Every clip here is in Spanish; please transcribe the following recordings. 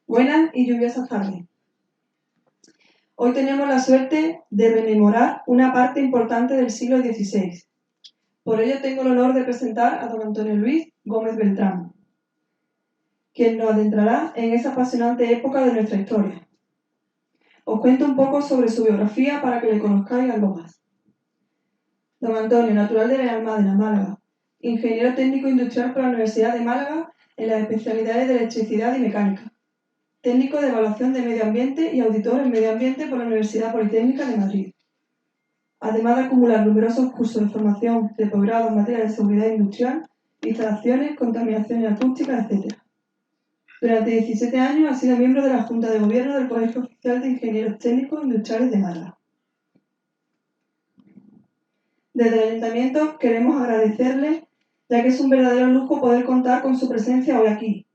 Buenas y lluviosas tardes. Hoy tenemos la suerte de rememorar una parte importante del siglo XVI. Por ello tengo el honor de presentar a don Antonio Luis Gómez Beltrán, quien nos adentrará en esa apasionante época de nuestra historia. Os cuento un poco sobre su biografía para que le conozcáis algo más. Don Antonio, natural de Benalmádena, Málaga, ingeniero técnico industrial por la Universidad de Málaga en las especialidades de electricidad y mecánica, técnico de evaluación de medio ambiente y auditor en medio ambiente por la Universidad Politécnica de Madrid. Además de acumular numerosos cursos de formación de posgrado en materia de seguridad industrial, instalaciones, contaminación acústica, etc. Durante 17 años ha sido miembro de la Junta de Gobierno del Colegio Oficial de Ingenieros Técnicos Industriales de Málaga. Desde el Ayuntamiento queremos agradecerle, ya que es un verdadero lujo poder contar con su presencia hoy aquí.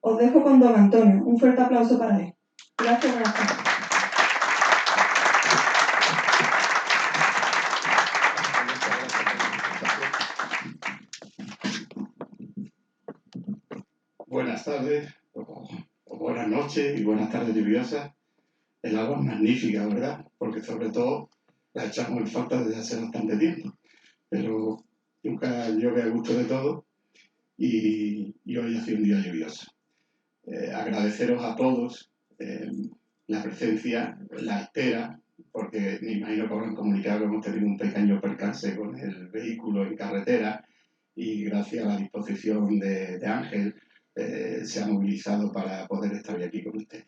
Os dejo con don Antonio. Un fuerte aplauso para él. Gracias, buenas tardes. Buenas tardes, o buenas noches y buenas tardes lluviosas. El agua es magnífica, ¿verdad? Porque sobre todo la echamos en falta desde hace bastante tiempo. Pero nunca llueve a gusto de todo y hoy ha sido un día lluvioso. Agradeceros a todos la presencia, la espera, porque me imagino que habrán comunicado que hemos tenido un pequeño percance con el vehículo en carretera y gracias a la disposición de Ángel se ha movilizado para poder estar hoy aquí con ustedes.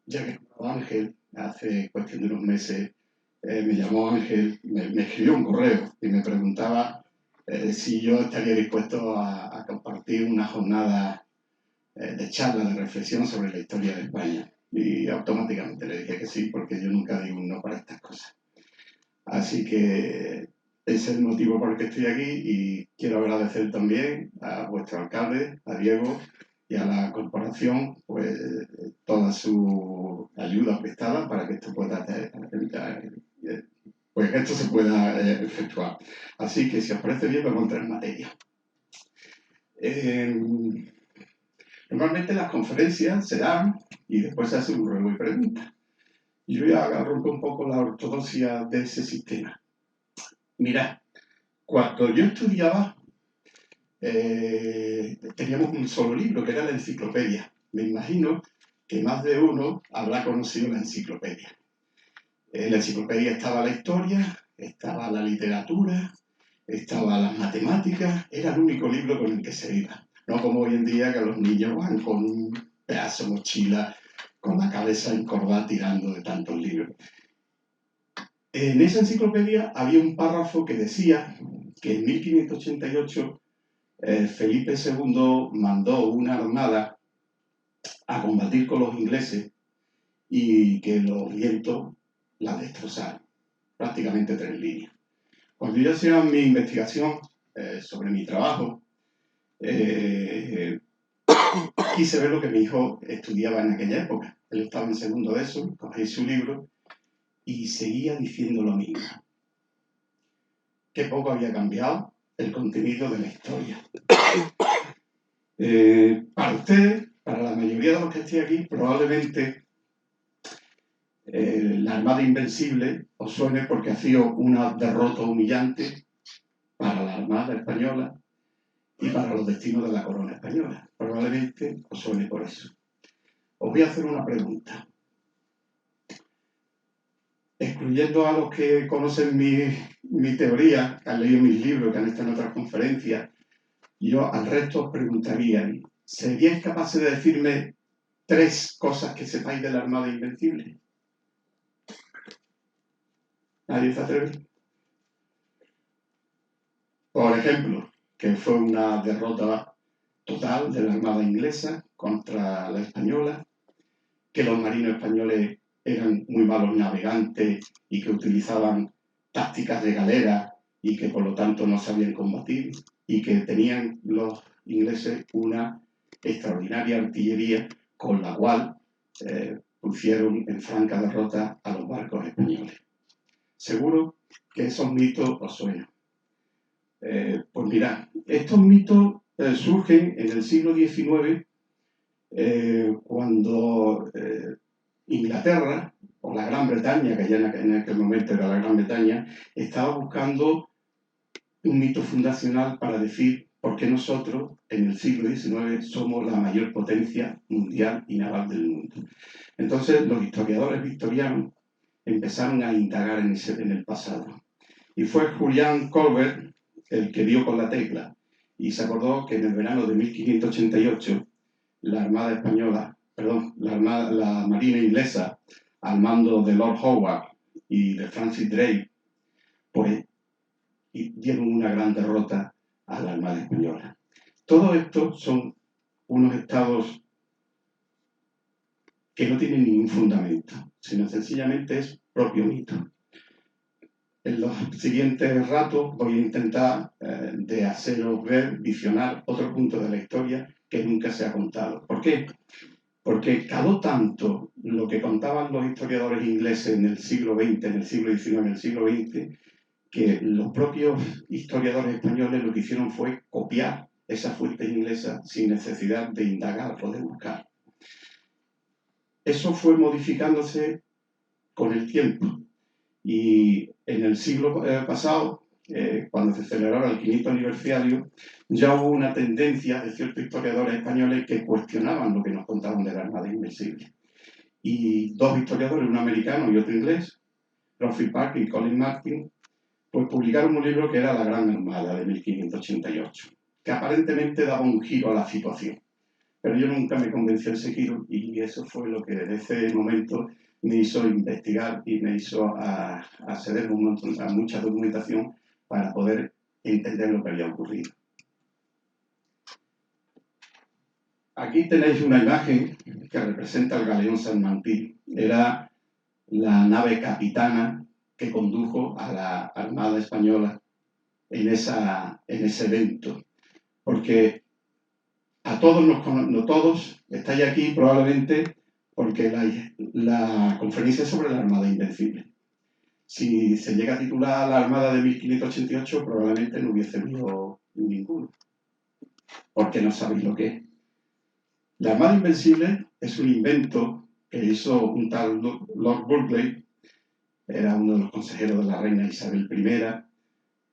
Ya que Ángel, hace cuestión de unos meses, me llamó Ángel, me escribió un correo y me preguntaba si yo estaría dispuesto a compartir una jornada de charla, de reflexión sobre la historia de España. Y automáticamente le dije que sí, porque yo nunca digo un no para estas cosas. Así que ese es el motivo por el que estoy aquí y quiero agradecer también a vuestro alcalde, a Diego y a la corporación, pues toda su ayuda prestada para que esto pueda se pueda efectuar. Así que si os parece bien, vamos a entrar en materia. Normalmente las conferencias se dan y después se hace un ruego y pregunta. Yo ya rompo un poco la ortodoxia de ese sistema. Mirad, cuando yo estudiaba, teníamos un solo libro, que era la enciclopedia. Me imagino que más de uno habrá conocido la enciclopedia. En la enciclopedia estaba la historia, estaba la literatura, estaba las matemáticas, era el único libro con el que se iba. No como hoy en día que los niños van con un pedazo de mochila, con la cabeza encorvada tirando de tantos libros. En esa enciclopedia había un párrafo que decía que en 1588 Felipe II mandó una armada a combatir con los ingleses y que los vientos la destrozaron, prácticamente 3 líneas. Cuando yo hacía mi investigación sobre mi trabajo, quise ver lo que mi hijo estudiaba en aquella época. Él estaba en segundo de eso, cogí su libro y seguía diciendo lo mismo. Que poco había cambiado el contenido de la historia. Para usted, para la mayoría de los que estoy aquí, probablemente la Armada Invencible os suene porque ha sido una derrota humillante para la Armada Española y para los destinos de la corona española. Probablemente os suene por eso. Os voy a hacer una pregunta. Excluyendo a los que conocen mi teoría, que han leído mis libros, que han estado en otras conferencias, yo al resto os preguntaría, ¿seríais capaces de decirme 3 cosas que sepáis de la Armada Invencible? ¿Nadie se atreve? Por ejemplo, que fue una derrota total de la Armada inglesa contra la española, que los marinos españoles eran muy malos navegantes y que utilizaban tácticas de galera y que por lo tanto no sabían combatir, y que tenían los ingleses una extraordinaria artillería con la cual pusieron en franca derrota a los barcos españoles. Seguro que esos mitos os suenan. Pues mirad, estos mitos surgen en el siglo XIX cuando Inglaterra, o la Gran Bretaña, que ya en aquel momento era la Gran Bretaña, estaba buscando un mito fundacional para decir por qué nosotros en el siglo XIX somos la mayor potencia mundial y naval del mundo. Entonces los historiadores victorianos empezaron a indagar en el pasado. Y fue Julián Colbert el que dio con la tecla y se acordó que en el verano de 1588 la Armada española, perdón, la Marina inglesa, al mando de Lord Howard y de Francis Drake, pues dieron una gran derrota a la Armada española. Todo esto son unos estados que no tienen ningún fundamento, sino sencillamente es propio mito. En los siguientes ratos voy a intentar de haceros ver, visionar otro punto de la historia que nunca se ha contado. ¿Por qué? Porque caló tanto lo que contaban los historiadores ingleses en el siglo XX, en el siglo XIX, en el siglo XX, que los propios historiadores españoles lo que hicieron fue copiar esas fuentes inglesas sin necesidad de indagar o de buscar. Eso fue modificándose con el tiempo. Y en el siglo pasado, cuando se celebraba el 500 aniversario, ya hubo una tendencia de ciertos historiadores españoles que cuestionaban lo que nos contaban de la Armada Invencible. Y dos historiadores, un americano y otro inglés, Geoffrey Parker y Colin Martin, pues publicaron un libro que era La Gran Armada de 1588, que aparentemente daba un giro a la situación. Pero yo nunca me convencí de ese giro y eso fue lo que desde ese momento me hizo investigar y me hizo acceder a mucha documentación para poder entender lo que había ocurrido. Aquí tenéis una imagen que representa el galeón San Martín. Era la nave capitana que condujo a la Armada Española en ese evento. Porque a todos no todos estáis aquí probablemente porque la conferencia es sobre la Armada Invencible. Si se llega a titular la Armada de 1588, probablemente no hubiese habido ninguno, porque no sabéis lo que es. La Armada Invencible es un invento que hizo un tal Lord Burghley, era uno de los consejeros de la reina Isabel I,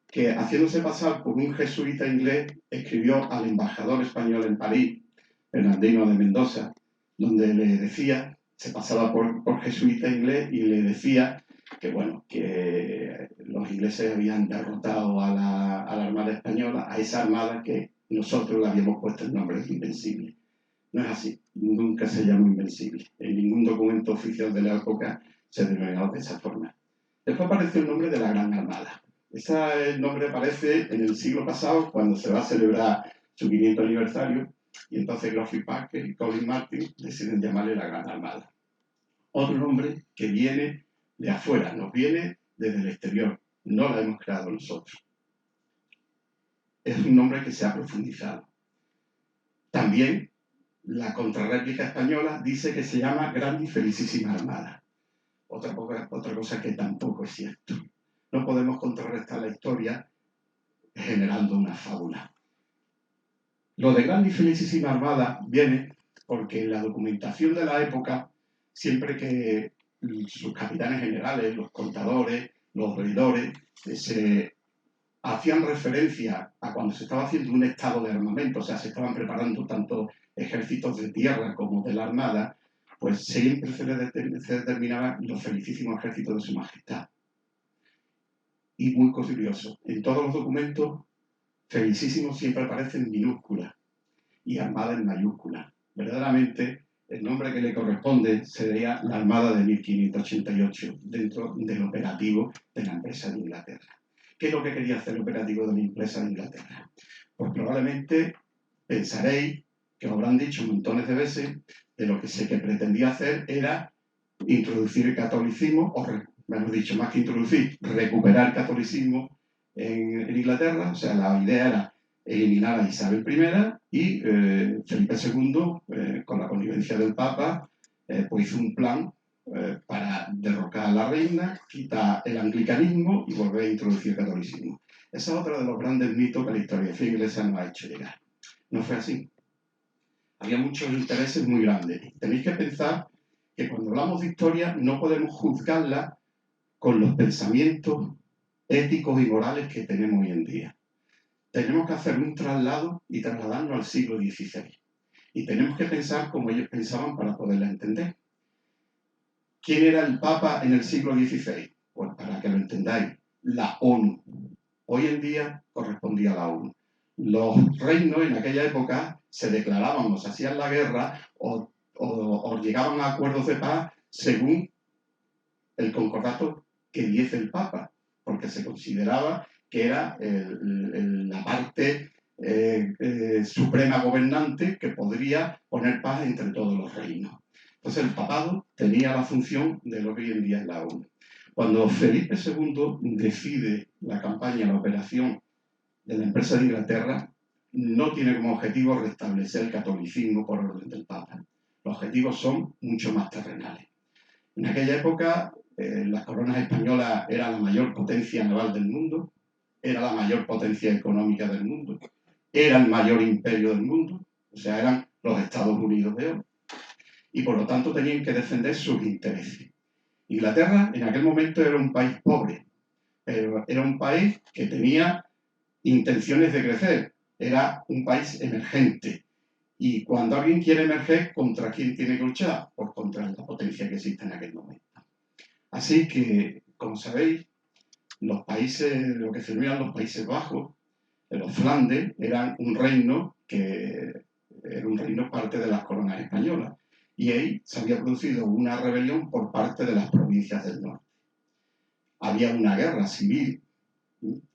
que haciéndose pasar por un jesuita inglés, escribió al embajador español en París, Bernardino de Mendoza, donde le decía, se pasaba por jesuita inglés y le decía que, bueno, que los ingleses habían derrotado a la Armada Española, a esa armada que nosotros le habíamos puesto el nombre de Invencible. No es así, nunca se llamó Invencible. En ningún documento oficial de la época se denominó de esa forma. Después apareció el nombre de la Gran Armada. Ese nombre aparece en el siglo pasado, cuando se va a celebrar su 500 aniversario, y entonces Geoffrey Parker y Colin Martin deciden llamarle la Gran Armada. Otro nombre que viene de afuera, nos viene desde el exterior, no lo hemos creado nosotros. Es un nombre que se ha profundizado. También la contrarréplica española dice que se llama Gran y Felicísima Armada. Otra cosa que tampoco es cierto. No podemos contrarrestar la historia generando una fábula. Lo de Gran y Felicísima Armada viene porque en la documentación de la época, siempre que sus capitanes generales, los contadores, los oidores, se hacían referencia a cuando se estaba haciendo un estado de armamento, o sea, se estaban preparando tanto ejércitos de tierra como de la armada, pues siempre se determinaba los felicísimos ejércitos de su majestad. Y muy curioso, en todos los documentos, felicísimos siempre aparece en minúscula y armada en mayúscula. Verdaderamente, el nombre que le corresponde sería la Armada de 1588, dentro del operativo de la empresa de Inglaterra. ¿Qué es lo que quería hacer el operativo de la empresa de Inglaterra? Pues probablemente pensaréis, que os habrán dicho montones de veces, de lo que sé que pretendía hacer era introducir el catolicismo, o mejor dicho, más que introducir, recuperar el catolicismo en Inglaterra. O sea, la idea era eliminar a Isabel I y Felipe II, con la connivencia del Papa, pues hizo un plan para derrocar a la reina, quitar el anglicanismo y volver a introducir el catolicismo. Ese es otro de los grandes mitos que la historiografía inglesa nos ha hecho llegar. No fue así. Había muchos intereses muy grandes. Tenéis que pensar que cuando hablamos de historia no podemos juzgarla con los pensamientos éticos y morales que tenemos hoy en día. Tenemos que hacer un traslado y trasladarnos al siglo XVI. Y tenemos que pensar como ellos pensaban para poderla entender. ¿Quién era el Papa en el siglo XVI? Pues para que lo entendáis, la ONU. Hoy en día correspondía a la ONU. Los reinos en aquella época se declaraban o se hacían la guerra o llegaban a acuerdos de paz según el concordato que diese el Papa, porque se consideraba que era la parte suprema gobernante que podría poner paz entre todos los reinos. Entonces el papado tenía la función de lo que hoy en día es la ONU. Cuando Felipe II decide la campaña, la operación de la empresa de Inglaterra, no tiene como objetivo restablecer el catolicismo por orden del Papa. Los objetivos son mucho más terrenales. En aquella época, las coronas españolas eran la mayor potencia naval del mundo, era la mayor potencia económica del mundo, era el mayor imperio del mundo, o sea, eran los Estados Unidos de hoy. Y por lo tanto tenían que defender sus intereses. Inglaterra en aquel momento era un país pobre, pero era un país que tenía intenciones de crecer, era un país emergente. Y cuando alguien quiere emerger, ¿contra quién tiene que luchar? Pues contra la potencia que existe en aquel momento. Así que, como sabéis, los países, lo que se denominan los Países Bajos, los Flandes, eran un reino que era un reino parte de las coronas españolas. Y ahí se había producido una rebelión por parte de las provincias del norte. Había una guerra civil,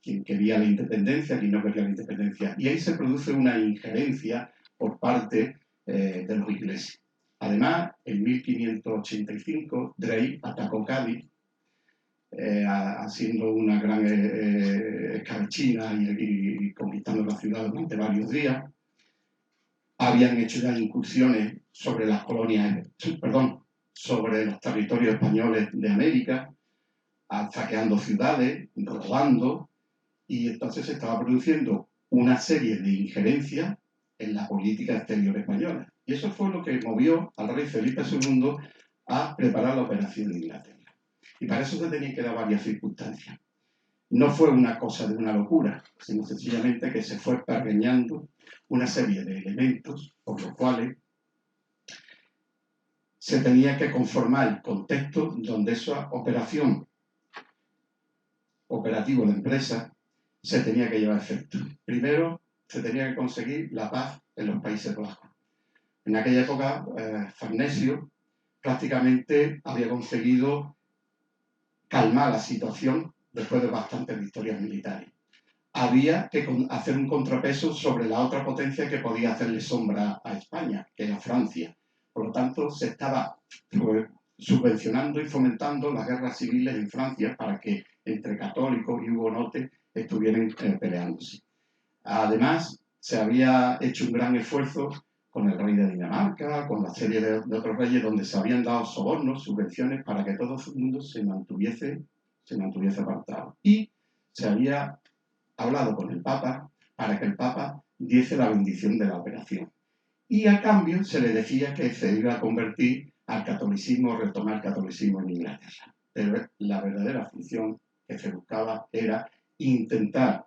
quien quería la independencia, quien no quería la independencia. Y ahí se produce una injerencia por parte de los ingleses. Además, en 1585, Drake atacó Cádiz, haciendo una gran escabechina y conquistando la ciudad durante varios días. Habían hecho ya incursiones sobre las colonias, sobre los territorios españoles de América, saqueando ciudades, robando, y entonces se estaba produciendo una serie de injerencias en la política exterior española. Y eso fue lo que movió al rey Felipe II a preparar la operación de Inglaterra. Y para eso se tenían que dar varias circunstancias. No fue una cosa de una locura, sino sencillamente que se fue pergeñando una serie de elementos por los cuales se tenía que conformar el contexto donde esa operación operativo de empresa se tenía que llevar a efecto. Primero, se tenía que conseguir la paz en los Países Bajos. En aquella época, Farnesio prácticamente había conseguido calmar la situación después de bastantes victorias militares. Había que hacer un contrapeso sobre la otra potencia que podía hacerle sombra a España, que era Francia. Por lo tanto, se estaba subvencionando y fomentando las guerras civiles en Francia para que entre católicos y hugonotes estuvieran peleándose. Además, se había hecho un gran esfuerzo con el rey de Dinamarca, con la serie de otros reyes, donde se habían dado sobornos, subvenciones, para que todo el mundo se mantuviese apartado. Y se había hablado con el Papa para que el Papa diese la bendición de la operación. Y a cambio se le decía que se iba a convertir al catolicismo, retomar el catolicismo en Inglaterra. Pero la verdadera función que se buscaba era intentar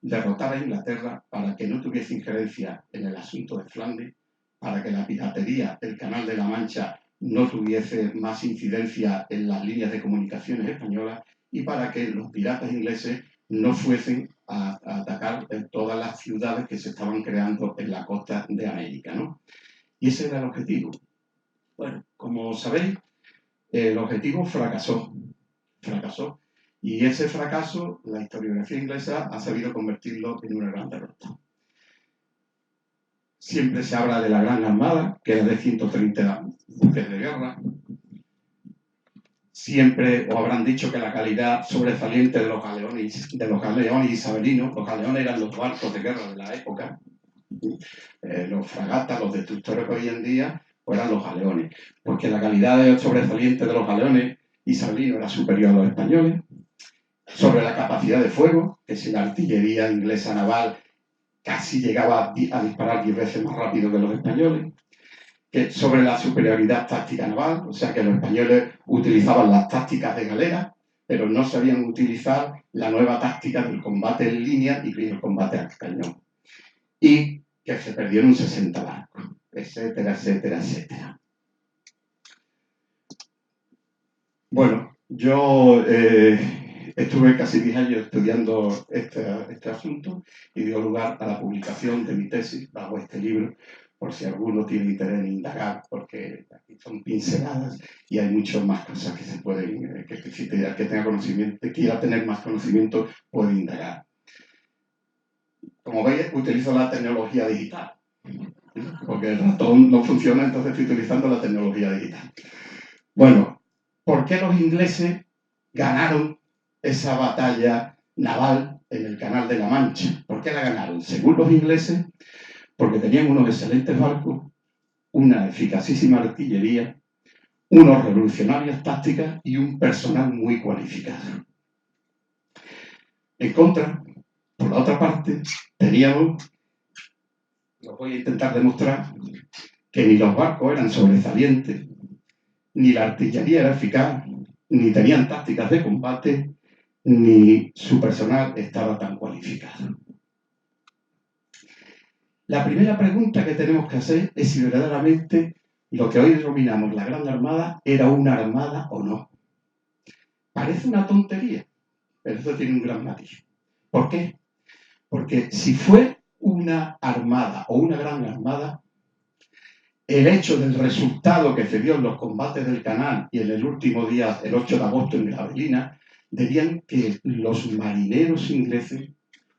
derrotar a Inglaterra para que no tuviese injerencia en el asunto de Flandes, para que la piratería del Canal de la Mancha no tuviese más incidencia en las líneas de comunicaciones españolas y para que los piratas ingleses no fuesen a atacar en todas las ciudades que se estaban creando en la costa de América, ¿no? Y ese era el objetivo. Bueno, como sabéis, el objetivo fracasó. Y ese fracaso, la historiografía inglesa ha sabido convertirlo en una gran derrota. Siempre se habla de la Gran Armada, que era de 130 buques de guerra. Siempre os habrán dicho que la calidad sobresaliente de los galeones isabelinos, los galeones eran los barcos de guerra de la época, los fragatas, los destructores que hoy en día, pues eran los galeones, porque la calidad sobresaliente de los galeones isabelinos era superior a los españoles. Sobre la capacidad de fuego, que si la artillería inglesa naval casi llegaba a disparar 10 veces más rápido que los españoles, que sobre la superioridad táctica naval, o sea que los españoles utilizaban las tácticas de galera, pero no sabían utilizar la nueva táctica del combate en línea y el combate al cañón. Y que se perdieron 60 barcos, etcétera, etcétera, etcétera. Bueno, yo estuve casi 10 años estudiando este asunto y dio lugar a la publicación de mi tesis bajo este libro, por si alguno tiene interés en indagar, porque aquí son pinceladas y hay muchas más cosas que se pueden, que tenga conocimiento, que quiera tener más conocimiento, puede indagar. Como veis, utilizo la tecnología digital, porque el ratón no funciona, entonces estoy utilizando la tecnología digital. Bueno, ¿por qué los ingleses ganaron esa batalla naval en el Canal de la Mancha? ¿Por qué la ganaron? Según los ingleses, porque tenían unos excelentes barcos, una eficacísima artillería, unos revolucionarias tácticas y un personal muy cualificado. En contra, por la otra parte, teníamos, lo voy a intentar demostrar, que ni los barcos eran sobresalientes, ni la artillería era eficaz, ni tenían tácticas de combate, ni su personal estaba tan cualificado. La primera pregunta que tenemos que hacer es si verdaderamente lo que hoy denominamos la Gran Armada era una armada o no. Parece una tontería, pero eso tiene un gran matiz. ¿Por qué? Porque si fue una armada o una gran armada, el hecho del resultado que se dio en los combates del Canal y en el último día, el 8 de agosto en Gravelines, dirían que los marineros ingleses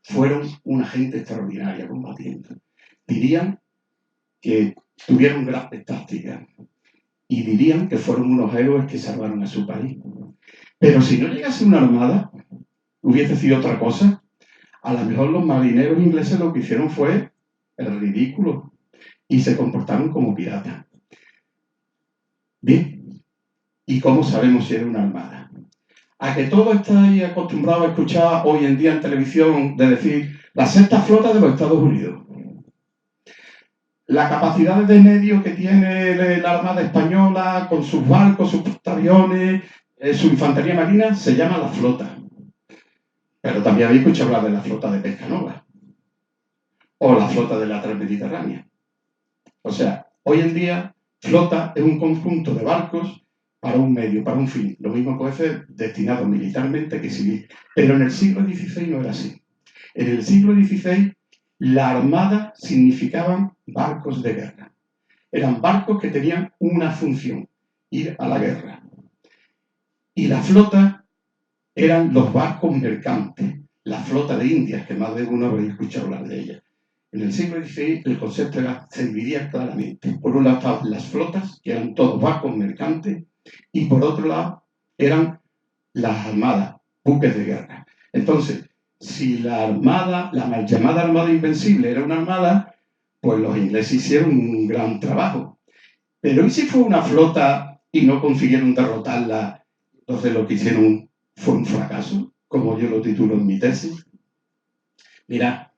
fueron una gente extraordinaria combatiendo. Dirían que tuvieron grandes tácticas y dirían que fueron unos héroes que salvaron a su país. Pero si no llegase una armada, hubiese sido otra cosa. A lo mejor los marineros ingleses lo que hicieron fue el ridículo y se comportaron como piratas. Bien, ¿y cómo sabemos si era una armada? A que todos estáis acostumbrados a escuchar hoy en día en televisión de decir la sexta flota de los Estados Unidos. La capacidad de medio que tiene la Armada Española con sus barcos, sus portaaviones, su infantería marina, se llama la flota. Pero también habéis escuchado hablar de la flota de Pescanova o la flota de la Transmediterránea. O sea, hoy en día, flota es un conjunto de barcos para un medio, para un fin. Lo mismo puede ser destinado militarmente que civil. Pero en el siglo XVI no era así. En el siglo XVI, la armada significaban barcos de guerra. Eran barcos que tenían una función, ir a la guerra. Y la flota eran los barcos mercantes, la flota de Indias, que más de uno habréis escuchado hablar de ella. En el siglo XVI el concepto se dividía claramente. Por un lado estaban las flotas, que eran todos barcos mercantes, y por otro lado eran las armadas, buques de guerra. Entonces, si la armada, la mal llamada Armada Invencible era una armada, pues los ingleses hicieron un gran trabajo. Pero ¿y si fue una flota y no consiguieron derrotarla? Entonces lo que hicieron fue un fracaso, como yo lo titulo en mi tesis. Mirad,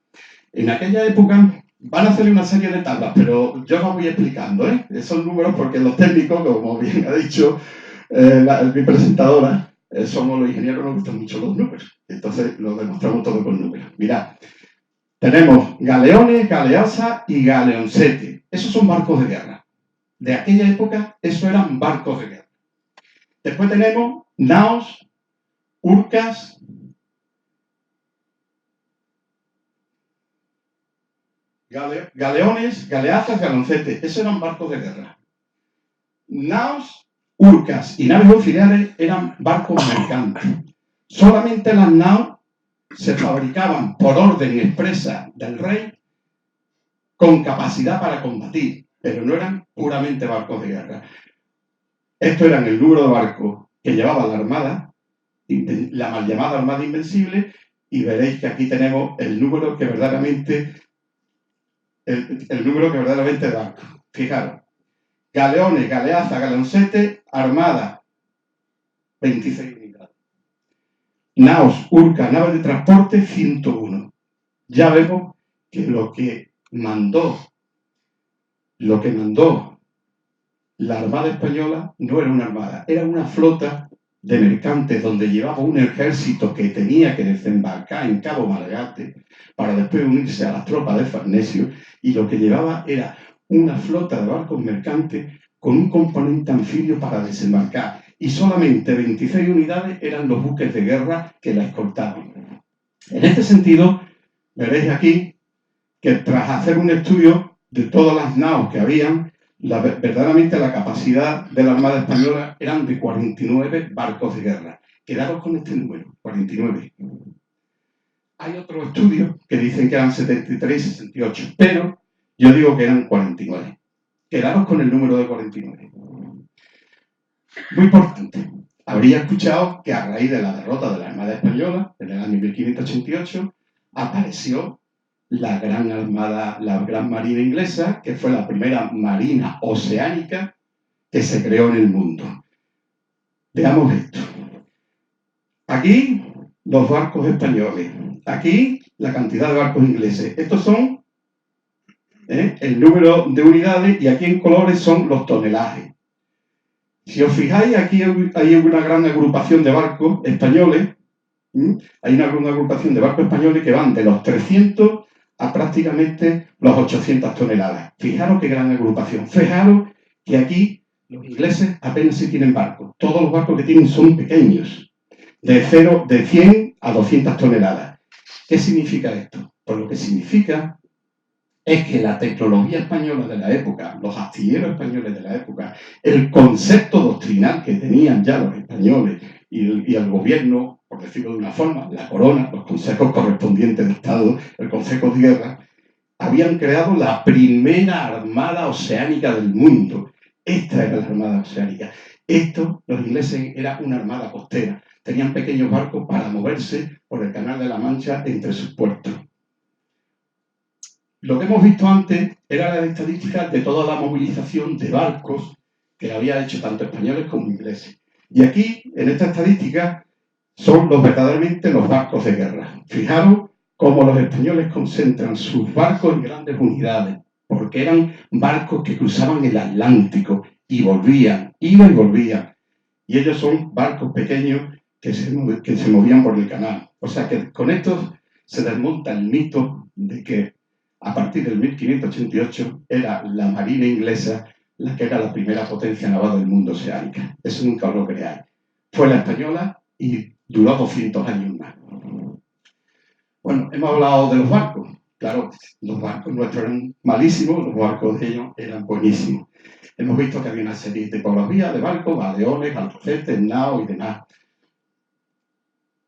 en aquella época van a hacer una serie de tablas, pero yo las voy explicando, ¿eh? Esos números porque los técnicos, como bien ha dicho mi presentadora, somos los ingenieros, nos gustan mucho los números. Entonces lo demostramos todo con números. Mirad, tenemos galeones, galeazas y galeoncetes. Esos son barcos de guerra. De aquella época, esos eran barcos de guerra. Después tenemos naos, urcas, galeones, galeazas, galoncetes. Esos eran barcos de guerra. Naos, urcas y naves auxiliares eran barcos mercantes. Solamente las naos se fabricaban por orden expresa del rey con capacidad para combatir, pero no eran puramente barcos de guerra. Estos eran el número de barcos que llevaba la Armada, la mal llamada Armada Invencible, y veréis que aquí tenemos el número que verdaderamente de barcos. Fijaros, galeones, galeazas, galeoncetes, armada, 26 unidades. Naos, urca, naves de transporte, 101. Ya vemos que lo que mandó la Armada Española no era una armada, era una flota de mercantes donde llevaba un ejército que tenía que desembarcar en Cabo Malgate para después unirse a las tropas de Farnesio, y lo que llevaba era una flota de barcos mercantes con un componente anfibio para desembarcar, y solamente 26 unidades eran los buques de guerra que la escoltaban. En este sentido, veréis aquí que tras hacer un estudio de todas las naos que habían, verdaderamente la capacidad de la Armada Española eran de 49 barcos de guerra. Quedaros con este número, 49. Hay otros estudios que dicen que eran 73 y 68, pero yo digo que eran 49. Quedaros con el número de 49. Muy importante. Habría escuchado que a raíz de la derrota de la Armada Española, en el año 1588, apareció la gran armada, la gran marina inglesa, que fue la primera marina oceánica que se creó en el mundo. Veamos esto. Aquí los barcos españoles, aquí la cantidad de barcos ingleses. Estos son el número de unidades, y aquí en colores son los tonelajes. Si os fijáis, aquí hay una gran agrupación de barcos españoles. Hay una gran agrupación de barcos españoles que van de los 300 a prácticamente los 800 toneladas. Fijaros qué gran agrupación. Fijaros que aquí los ingleses apenas si tienen barcos. Todos los barcos que tienen son pequeños, de 100 a 200 toneladas. ¿Qué significa esto? Pues lo que significa es que la tecnología española de la época, los astilleros españoles de la época, el concepto doctrinal que tenían ya los españoles y el gobierno, por decirlo de una forma, la corona, los consejos correspondientes de Estado, el Consejo de Guerra, habían creado la primera armada oceánica del mundo. Esta era la armada oceánica. Esto, los ingleses, era una armada costera. Tenían pequeños barcos para moverse por el Canal de la Mancha entre sus puertos. Lo que hemos visto antes era la estadística de toda la movilización de barcos que había hecho tanto españoles como ingleses. Y aquí, en esta estadística, son verdaderamente los barcos de guerra. Fijaros cómo los españoles concentran sus barcos en grandes unidades, porque eran barcos que cruzaban el Atlántico y volvían, iban y volvían. Y ellos son barcos pequeños que se movían por el canal. O sea que con esto se desmonta el mito de que a partir del 1588 era la marina inglesa la que era la primera potencia naval del mundo oceánica. Eso nunca os lo creáis. Fue la española y duró 200 años más. Bueno, hemos hablado de los barcos. Claro, los barcos nuestros eran malísimos, los barcos de ellos eran buenísimos. Hemos visto que había una serie de tipologías de barcos, galeones, alcocetes, naos y demás.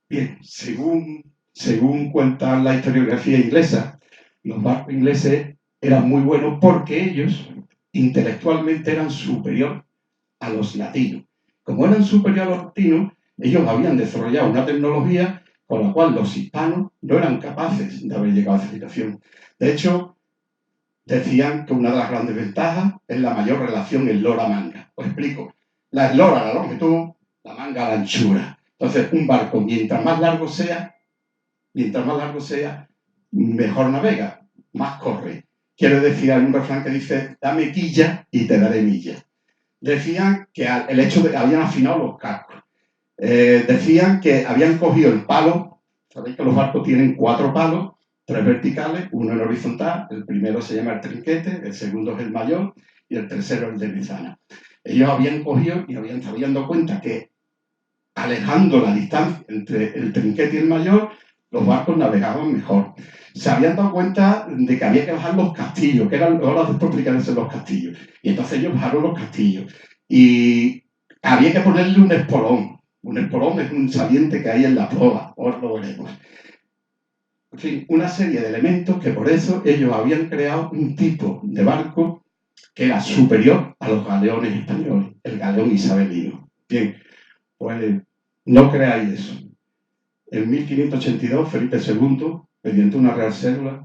Bien, según cuenta la historiografía inglesa, los barcos ingleses eran muy buenos porque ellos intelectualmente eran superiores a los latinos. Como eran superiores a los latinos, ellos habían desarrollado una tecnología con la cual los hispanos no eran capaces de haber llegado a esa situación. De hecho, decían que una de las grandes ventajas es la mayor relación eslora-manga. Os explico. La eslora, la longitud, la manga, la anchura. Entonces, un barco, mientras más largo sea, mejor navega, más corre. Quiero decir, hay un refrán que dice, dame quilla y te daré milla. Decían que el hecho de que habían afinado los cascos. Decían que habían cogido el palo. Sabéis que los barcos tienen 4 palos, 3 verticales, uno en horizontal. El primero se llama el trinquete, el segundo es el mayor y el tercero el de mizana. Ellos habían cogido y se habían dado cuenta que alejando la distancia entre el trinquete y el mayor, los barcos navegaban mejor. Se habían dado cuenta de que había que bajar los castillos, que eran horas de explicarse los castillos. Y entonces ellos bajaron los castillos. Y había que ponerle un espolón. Un espolón es un saliente que hay en la proa, ahora lo veremos. En fin, una serie de elementos que por eso ellos habían creado un tipo de barco que era superior a los galeones españoles, el galeón isabelino. Bien, pues no creáis eso. En 1582, Felipe II, mediante una real cédula,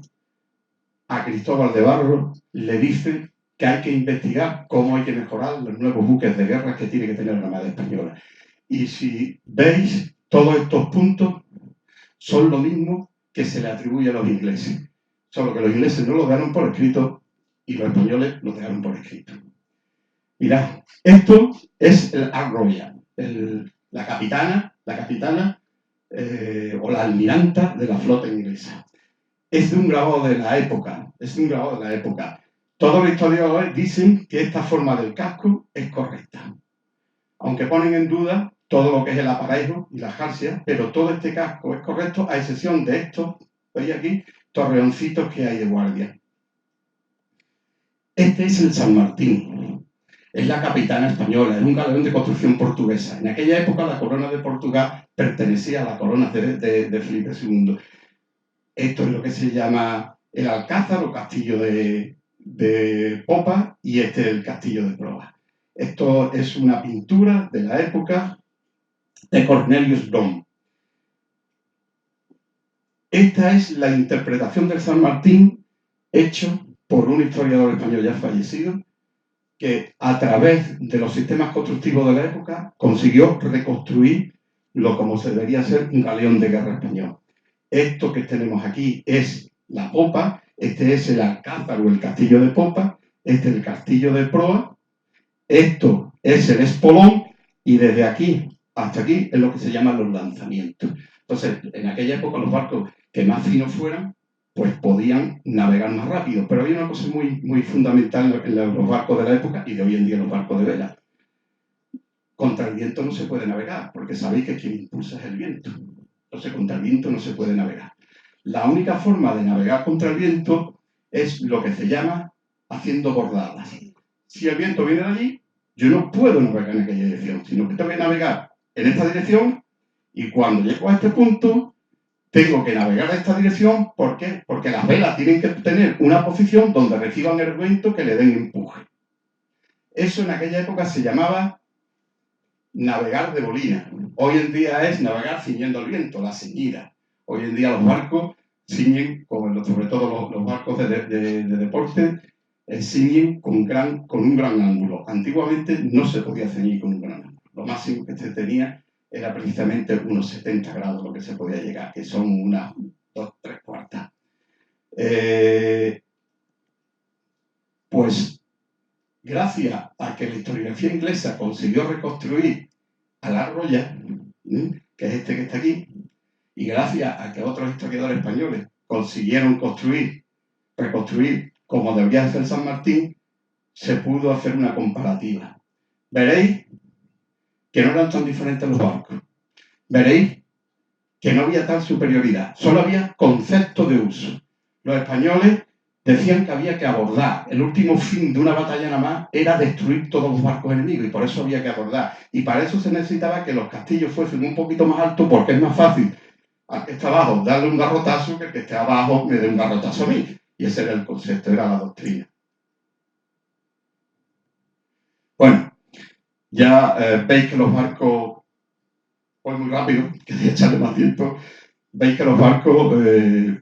a Cristóbal de Barro le dice que hay que investigar cómo hay que mejorar los nuevos buques de guerra que tiene que tener la Armada Española. Y si veis, todos estos puntos son lo mismo que se le atribuye a los ingleses. solo que los ingleses no lo dejaron por escrito y los españoles lo dejaron por escrito. Mirad, esto es el Ark Royal, la capitana o la almiranta de la flota inglesa. Es de un grabado de la época, Todos los historiadores dicen que esta forma del casco es correcta, aunque ponen en duda todo lo que es el aparejo y la jarcia, pero todo este casco es correcto, a excepción de estos, veis aquí, torreoncitos que hay de guardia. Este es el San Martín, es la capitana española, es un galeón de construcción portuguesa. En aquella época la corona de Portugal pertenecía a la corona de Felipe II. Esto es lo que se llama el Alcázar o castillo de popa y este es el castillo de proa. Esto es una pintura de la época de Cornelius Dom. Esta es la interpretación del San Martín hecho por un historiador español ya fallecido que a través de los sistemas constructivos de la época consiguió reconstruir lo como se debería ser un galeón de guerra español. Esto que tenemos aquí es la popa, este es el alcázar o el castillo de popa, este es el castillo de proa, esto es el espolón y desde aquí hasta aquí es lo que se llaman los lanzamientos. Entonces, en aquella época los barcos que más finos fueran, pues podían navegar más rápido. Pero había una cosa muy, muy fundamental en los barcos de la época y de hoy en día los barcos de vela. Contra el viento no se puede navegar, porque sabéis que quien impulsa es el viento. Entonces, contra el viento no se puede navegar. La única forma de navegar contra el viento es lo que se llama haciendo bordadas. Si el viento viene de allí, yo no puedo navegar en aquella dirección, sino que tengo que navegar en esta dirección y cuando llego a este punto, tengo que navegar en esta dirección. ¿Por qué? Porque las velas tienen que tener una posición donde reciban el viento que le den empuje. Eso en aquella época se llamaba navegar de bolina. Hoy en día es navegar ciñendo el viento, la ceñida. Hoy en día los barcos ciñen, sobre todo los barcos de deporte, ciñen con un gran ángulo. Antiguamente no se podía ceñir con un gran ángulo. Lo máximo que se tenía era precisamente unos 70 grados lo que se podía llegar, que son unas 2/3 cuartas. Pues gracias a que la historiografía inglesa consiguió reconstruir al Ark Royal, que es este que está aquí, y gracias a que otros historiadores españoles consiguieron reconstruir como debería ser San Martín, se pudo hacer una comparativa. Veréis que no eran tan diferentes los barcos. Veréis que no había tal superioridad, solo había concepto de uso. Los españoles decían que había que abordar. El último fin de una batalla nada más era destruir todos los barcos enemigos y por eso había que abordar. Y para eso se necesitaba que los castillos fuesen un poquito más altos porque es más fácil al que está abajo darle un garrotazo que el que esté abajo me dé un garrotazo a mí. Y ese era el concepto, era la doctrina. Bueno, ya veis que los barcos, pues muy rápido, quería echarle más tiempo, veis que los barcos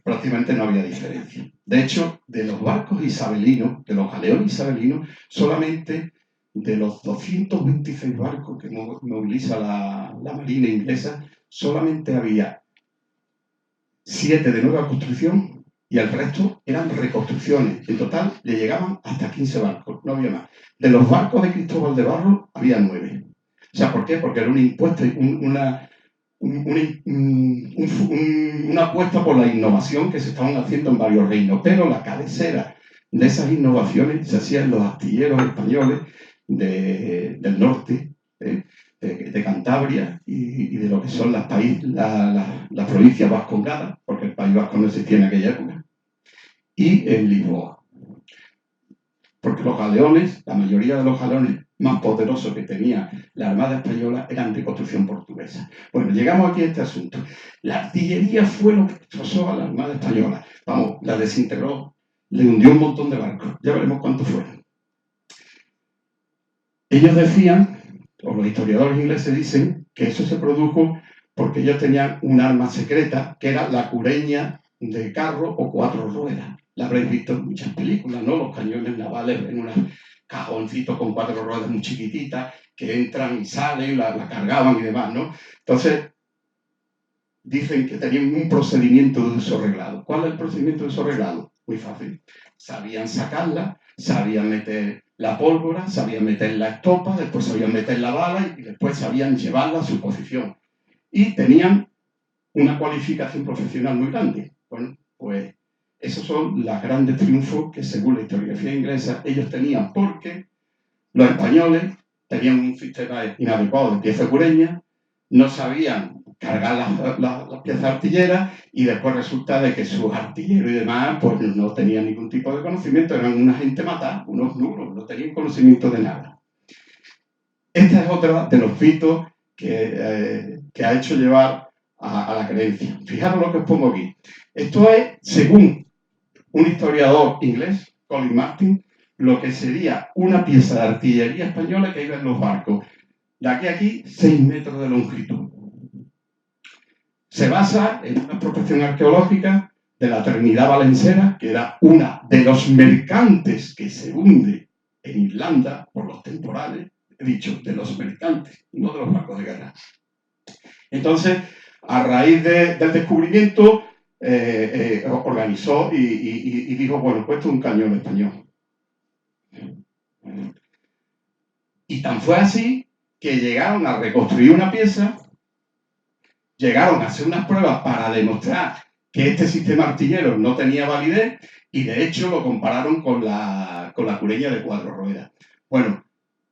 prácticamente no había diferencia. De hecho, de los barcos isabelinos, de los galeones isabelinos, solamente de los 226 barcos que moviliza la Marina inglesa, solamente había 7 de nueva construcción y el resto eran reconstrucciones. En total le llegaban hasta 15 barcos, no había más. De los barcos de Cristóbal de Barro había 9. O sea, ¿por qué? Porque era un impuesto, una apuesta por la innovación que se estaban haciendo en varios reinos, pero la cabecera de esas innovaciones se hacía en los astilleros españoles del norte, de Cantabria y de lo que son las provincias vascongadas, porque el País Vasco no existía en aquella época, y en Lisboa. Porque los galeones, la mayoría de los galeones más poderosos que tenía la Armada Española eran de construcción portuguesa. Bueno, llegamos aquí a este asunto. La artillería fue lo que destrozó a la Armada Española. Vamos, la desintegró, le hundió un montón de barcos. Ya veremos cuántos fueron. Ellos decían, o los historiadores ingleses dicen, que eso se produjo porque ellos tenían un arma secreta, que era la cureña de carro o 4 ruedas. La habréis visto en muchas películas, ¿no? Los cañones navales en unos cajoncitos con 4 ruedas muy chiquititas que entran y salen, la cargaban y demás, ¿no? Entonces, dicen que tenían un procedimiento de uso reglado. ¿Cuál es el procedimiento de uso reglado? muy fácil. Sabían sacarla, sabían meter la pólvora, sabían meter la estopa, después sabían meter la bala y después sabían llevarla a su posición. Y tenían una cualificación profesional muy grande. Bueno, pues esos son los grandes triunfos que, según la historiografía inglesa, ellos tenían, porque los españoles tenían un sistema inadecuado de pieza cureña, no sabían cargar las piezas artilleras y después resulta de que sus artilleros y demás pues no tenían ningún tipo de conocimiento, eran una gente matada, unos nulos, no tenían conocimiento de nada. Esta es otra de los mitos que ha hecho llevar a la creencia. Fijaros lo que os pongo aquí. Esto es, según un historiador inglés, Colin Martin, lo que sería una pieza de artillería española que iba en los barcos. De aquí a aquí, 6 metros de longitud. Se basa en una prospección arqueológica de la Trinidad Valencera, que era una de los mercantes que se hunde en Irlanda por los temporales, he dicho, de los mercantes, no de los barcos de guerra. Entonces, a raíz del descubrimiento, organizó y dijo, bueno, pues esto es un cañón español. Y tan fue así que llegaron a reconstruir una pieza, llegaron a hacer unas pruebas para demostrar que este sistema artillero no tenía validez y de hecho lo compararon con la cureña de 4 ruedas. Bueno,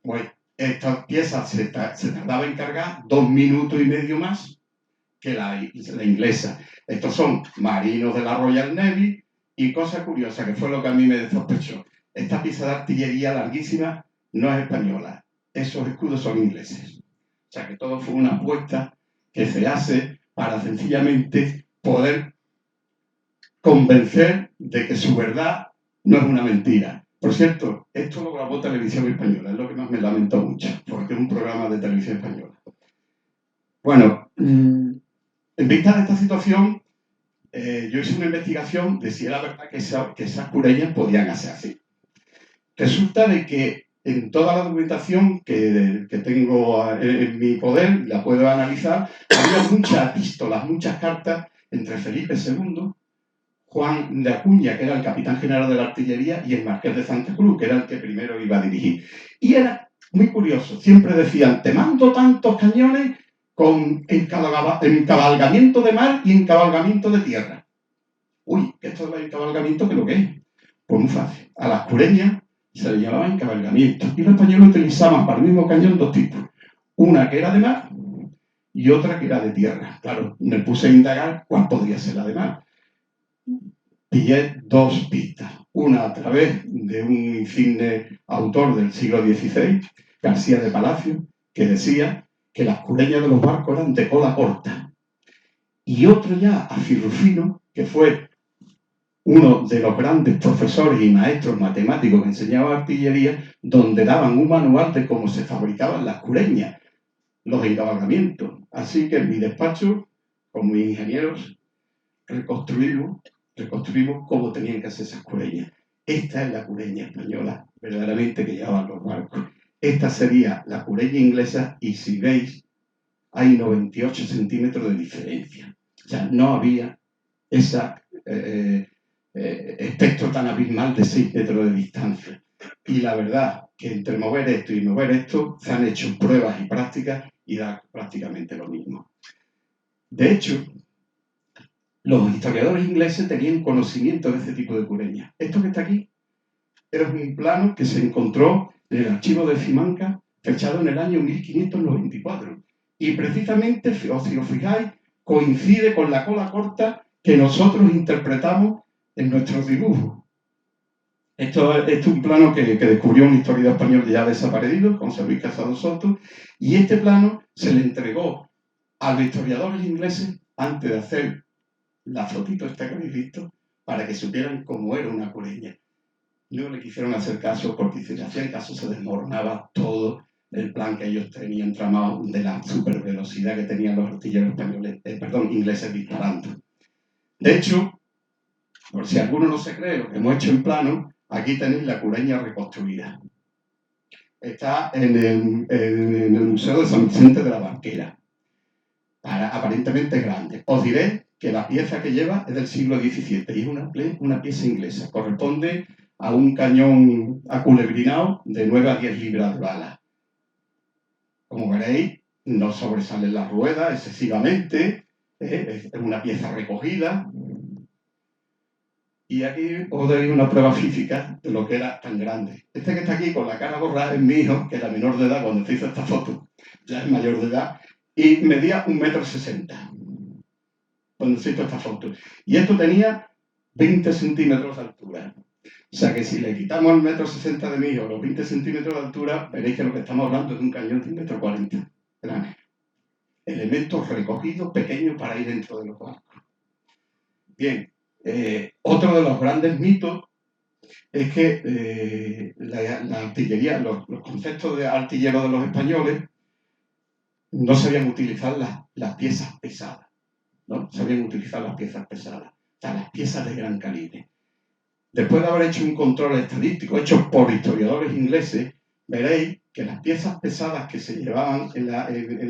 pues esta pieza se tardaba en cargar 2 minutos y medio más que la inglesa. Estos son marinos de la Royal Navy y cosa curiosa, que fue lo que a mí me sospechó. Esta pieza de artillería larguísima no es española, esos escudos son ingleses. O sea que todo fue una apuesta que se hace para sencillamente poder convencer de que su verdad no es una mentira. Por cierto, esto lo grabó Televisión Española, es lo que más me lamento mucho, porque es un programa de televisión española. Bueno, en vista de esta situación, yo hice una investigación de si era verdad que esas cureñas podían hacer así. Resulta de que en toda la documentación que tengo en mi poder, la puedo analizar, había muchas epístolas, muchas cartas entre Felipe II, Juan de Acuña, que era el capitán general de la artillería, y el marqués de Santa Cruz, que era el que primero iba a dirigir. Y era muy curioso, siempre decían, te mando tantos cañones con encabalgamiento de mar y encabalgamiento de tierra. Uy, esto es el encabalgamiento, ¿qué es lo que es? Pues muy fácil. A las cureñas se le llamaba encabalgamiento. Y los españoles utilizaban para el mismo cañón 2 tipos. Una que era de mar y otra que era de tierra. Claro, me puse a indagar cuál podría ser la de mar. Pillé 2 pistas. Una a través de un insigne autor del siglo XVI, García de Palacio, que decía que las cureñas de los barcos eran de cola corta. Y otro ya a Firrufino, que fue uno de los grandes profesores y maestros matemáticos que enseñaba artillería, donde daban un manual de cómo se fabricaban las cureñas, los encabalgamientos. Así que en mi despacho, con mis ingenieros, reconstruimos cómo tenían que hacer esas cureñas. Esta es la cureña española, verdaderamente, que llevaban los barcos. Esta sería la cureña inglesa y si veis, hay 98 centímetros de diferencia. O sea, no había esa espectro tan abismal de 6 metros de distancia. Y la verdad que entre mover esto y mover esto se han hecho pruebas y prácticas y da prácticamente lo mismo. De hecho, los historiadores ingleses tenían conocimiento de este tipo de cureñas. Esto que está aquí es un plano que se encontró en el archivo de Simancas, fechado en el año 1594. Y precisamente, si os fijáis, coincide con la cola corta que nosotros interpretamos en nuestros dibujos. Esto es un plano que descubrió un historiador español ya desaparecido, José Luis Casado Soto, y este plano se le entregó a los historiadores ingleses antes de hacer la fotito esta que habéis visto, para que supieran cómo era una cureña. No le quisieron hacer caso porque si le hacían caso se desmoronaba todo el plan que ellos tenían tramado de la supervelocidad que tenían los artilleros españoles, ingleses disparando. De hecho, por si alguno no se cree lo que hemos hecho en plano, aquí tenéis la cureña reconstruida. Está en el Museo de San Vicente de la Barquera. Aparentemente grande. Os diré que la pieza que lleva es del siglo XVII y es una pieza inglesa. Corresponde a un cañón aculebrinado de 9 a 10 libras de bala. Como veréis, no sobresalen las ruedas excesivamente, es una pieza recogida. Y aquí os doy una prueba física de lo que era tan grande. Este que está aquí con la cara borrada es mi hijo, que era menor de edad cuando se hizo esta foto, ya es mayor de edad, y medía 1,60 m cuando se hizo esta foto. Y esto tenía 20 centímetros de altura. O sea que si le quitamos el 1,60 m de mi hijo, los 20 centímetros de altura, veréis que lo que estamos hablando es de un cañón de 1,40 m. Elementos recogidos pequeños para ir dentro de los barcos. Bien, otro de los grandes mitos es que la artillería, los conceptos de artillero de los españoles no sabían utilizar las piezas pesadas, ¿no? Sabían utilizar las piezas pesadas, o sea, las piezas de gran calibre. Después de haber hecho un control estadístico hecho por historiadores ingleses, veréis que las piezas pesadas que se llevaban en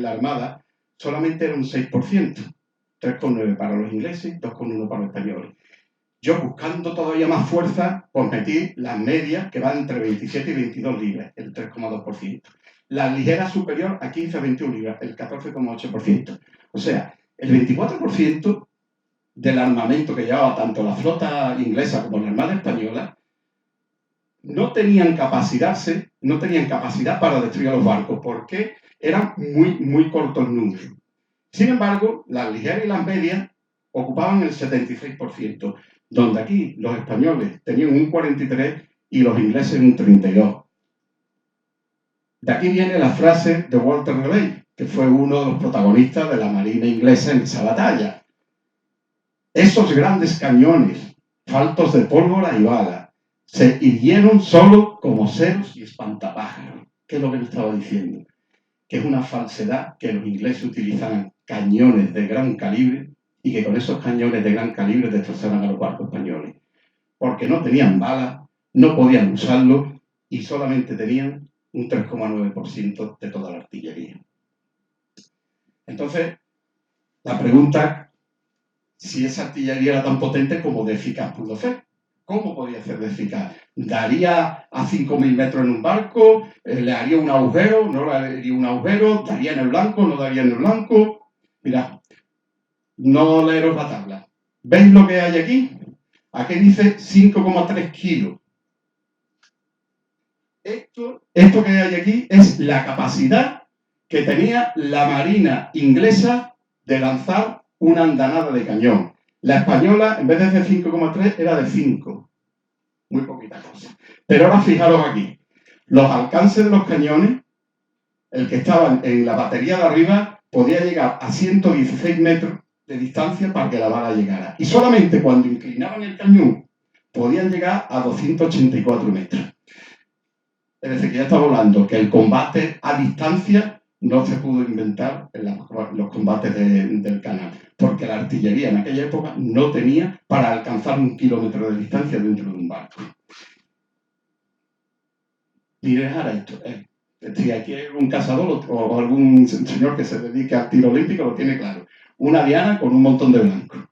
la Armada solamente eran un 6%, 3,9 para los ingleses, 2,1 para los españoles. Yo, buscando todavía más fuerza, pues metí las medias, que van entre 27 y 22 libras, el 3,2%. La ligera superior a 15 a 21 libras, el 14,8%. O sea, el 24% del armamento que llevaba tanto la flota inglesa como la Armada española no tenían capacidad para destruir a los barcos, porque eran muy cortos números. Sin embargo, las ligeras y las medias ocupaban el 76%, donde aquí los españoles tenían un 43% y los ingleses un 32%. De aquí viene la frase de Walter Raleigh, que fue uno de los protagonistas de la marina inglesa en esa batalla. Esos grandes cañones, faltos de pólvora y bala, se hirieron solo como ceros y espantapájaros. ¿Qué es lo que me estaba diciendo? Que es una falsedad que los ingleses utilizaban cañones de gran calibre y que con esos cañones de gran calibre destrozaban a los barcos españoles. Porque no tenían balas, no podían usarlo y solamente tenían un 3,9% de toda la artillería. Entonces, la pregunta, si esa artillería era tan potente, ¿cómo de eficaz pudo ser? ¿Cómo podía ser de eficaz? ¿Daría a 5.000 metros en un barco? ¿Le haría un agujero? ¿No le haría un agujero? ¿Daría en el blanco? ¿No daría en el blanco? Mirad, no leeros la tabla. ¿Veis lo que hay aquí? Aquí dice 5,3 kilos. Esto que hay aquí es la capacidad que tenía la Marina inglesa de lanzar una andanada de cañón. La española, en vez de 5,3, era de 5. Muy poquita cosa. Pero ahora fijaros aquí. Los alcances de los cañones, el que estaba en la batería de arriba, podía llegar a 116 metros de distancia para que la bala llegara. Y solamente cuando inclinaban el cañón, podían llegar a 284 metros. Es decir, que ya estamos hablando que el combate a distancia no se pudo inventar en los combates del canal, porque la artillería en aquella época no tenía para alcanzar 1 kilómetro de distancia dentro de un barco. Mirad ahora esto. Si aquí hay un cazador o algún señor que se dedique al tiro olímpico, lo tiene claro. Una diana con un montón de blancos.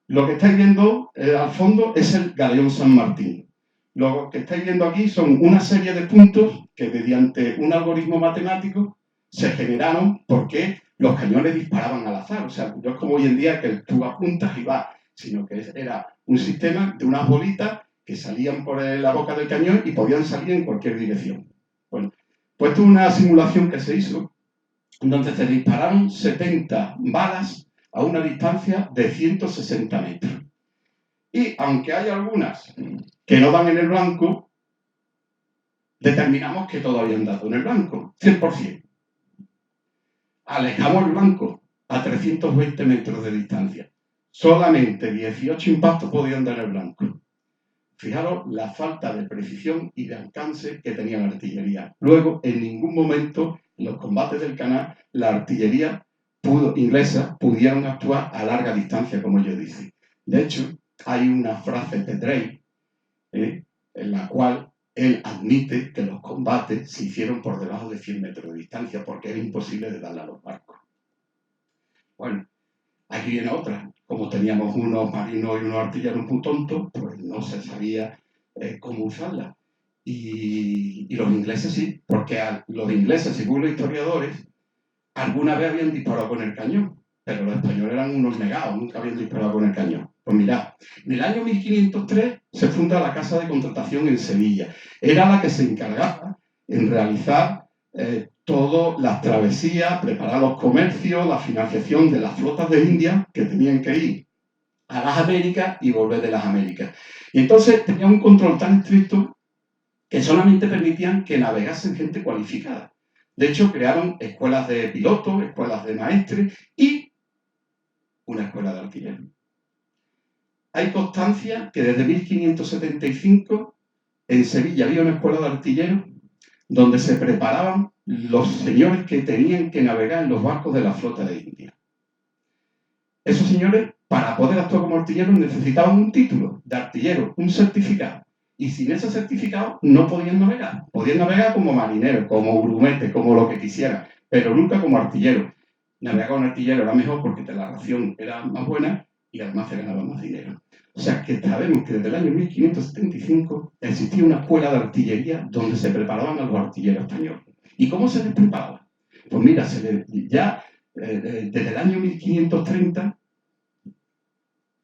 Lo que estáis viendo al fondo es el galeón San Martín. Lo que estáis viendo aquí son una serie de puntos que mediante un algoritmo matemático se generaron porque los cañones disparaban al azar. O sea, no es como hoy en día que tú apuntas y vas, sino que era un sistema de unas bolitas que salían por la boca del cañón y podían salir en cualquier dirección. Bueno, pues esto es una simulación que se hizo donde se dispararon 70 balas a una distancia de 160 metros. Y aunque hay algunas que no dan en el blanco, determinamos que todos habían dado en el blanco, 100%. Alejamos el blanco a 320 metros de distancia. Solamente 18 impactos podían dar en el blanco. Fijaros la falta de precisión y de alcance que tenía la artillería. Luego, en ningún momento, en los combates del canal, la artillería inglesa pudieron actuar a larga distancia, como ellos dicen. De hecho, hay una frase de Drake en la cual él admite que los combates se hicieron por debajo de 100 metros de distancia porque era imposible de darle a los barcos. Bueno, aquí viene otra. como teníamos unos marinos y unos artilleros muy tontos, pues no se sabía cómo usarla. Y los ingleses sí, porque los ingleses, según los historiadores, alguna vez habían disparado con el cañón, pero los españoles eran unos negados, nunca habían disparado con el cañón. Pues mirad, en el año 1503 se funda la Casa de Contratación en Sevilla. Era la que se encargaba en realizar todas las travesías, preparar los comercios, la financiación de las flotas de India que tenían que ir a las Américas y volver de las Américas. Y entonces tenía un control tan estricto que solamente permitían que navegasen gente cualificada. De hecho, crearon escuelas de pilotos, escuelas de maestres y una escuela de artilleros. Hay constancia que desde 1575 en Sevilla había una escuela de artilleros donde se preparaban los señores que tenían que navegar en los barcos de la flota de India. Esos señores, para poder actuar como artilleros, necesitaban un título de artillero, un certificado. Y sin ese certificado no podían navegar. Podían navegar como marineros, como grumetes, como lo que quisieran, pero nunca como artilleros. Navegar con artillero era mejor porque la ración era más buena y además se ganaba más dinero. O sea que sabemos que desde el año 1575 existía una escuela de artillería donde se preparaban a los artilleros españoles. ¿Y cómo se les preparaba? Pues mira, desde el año 1530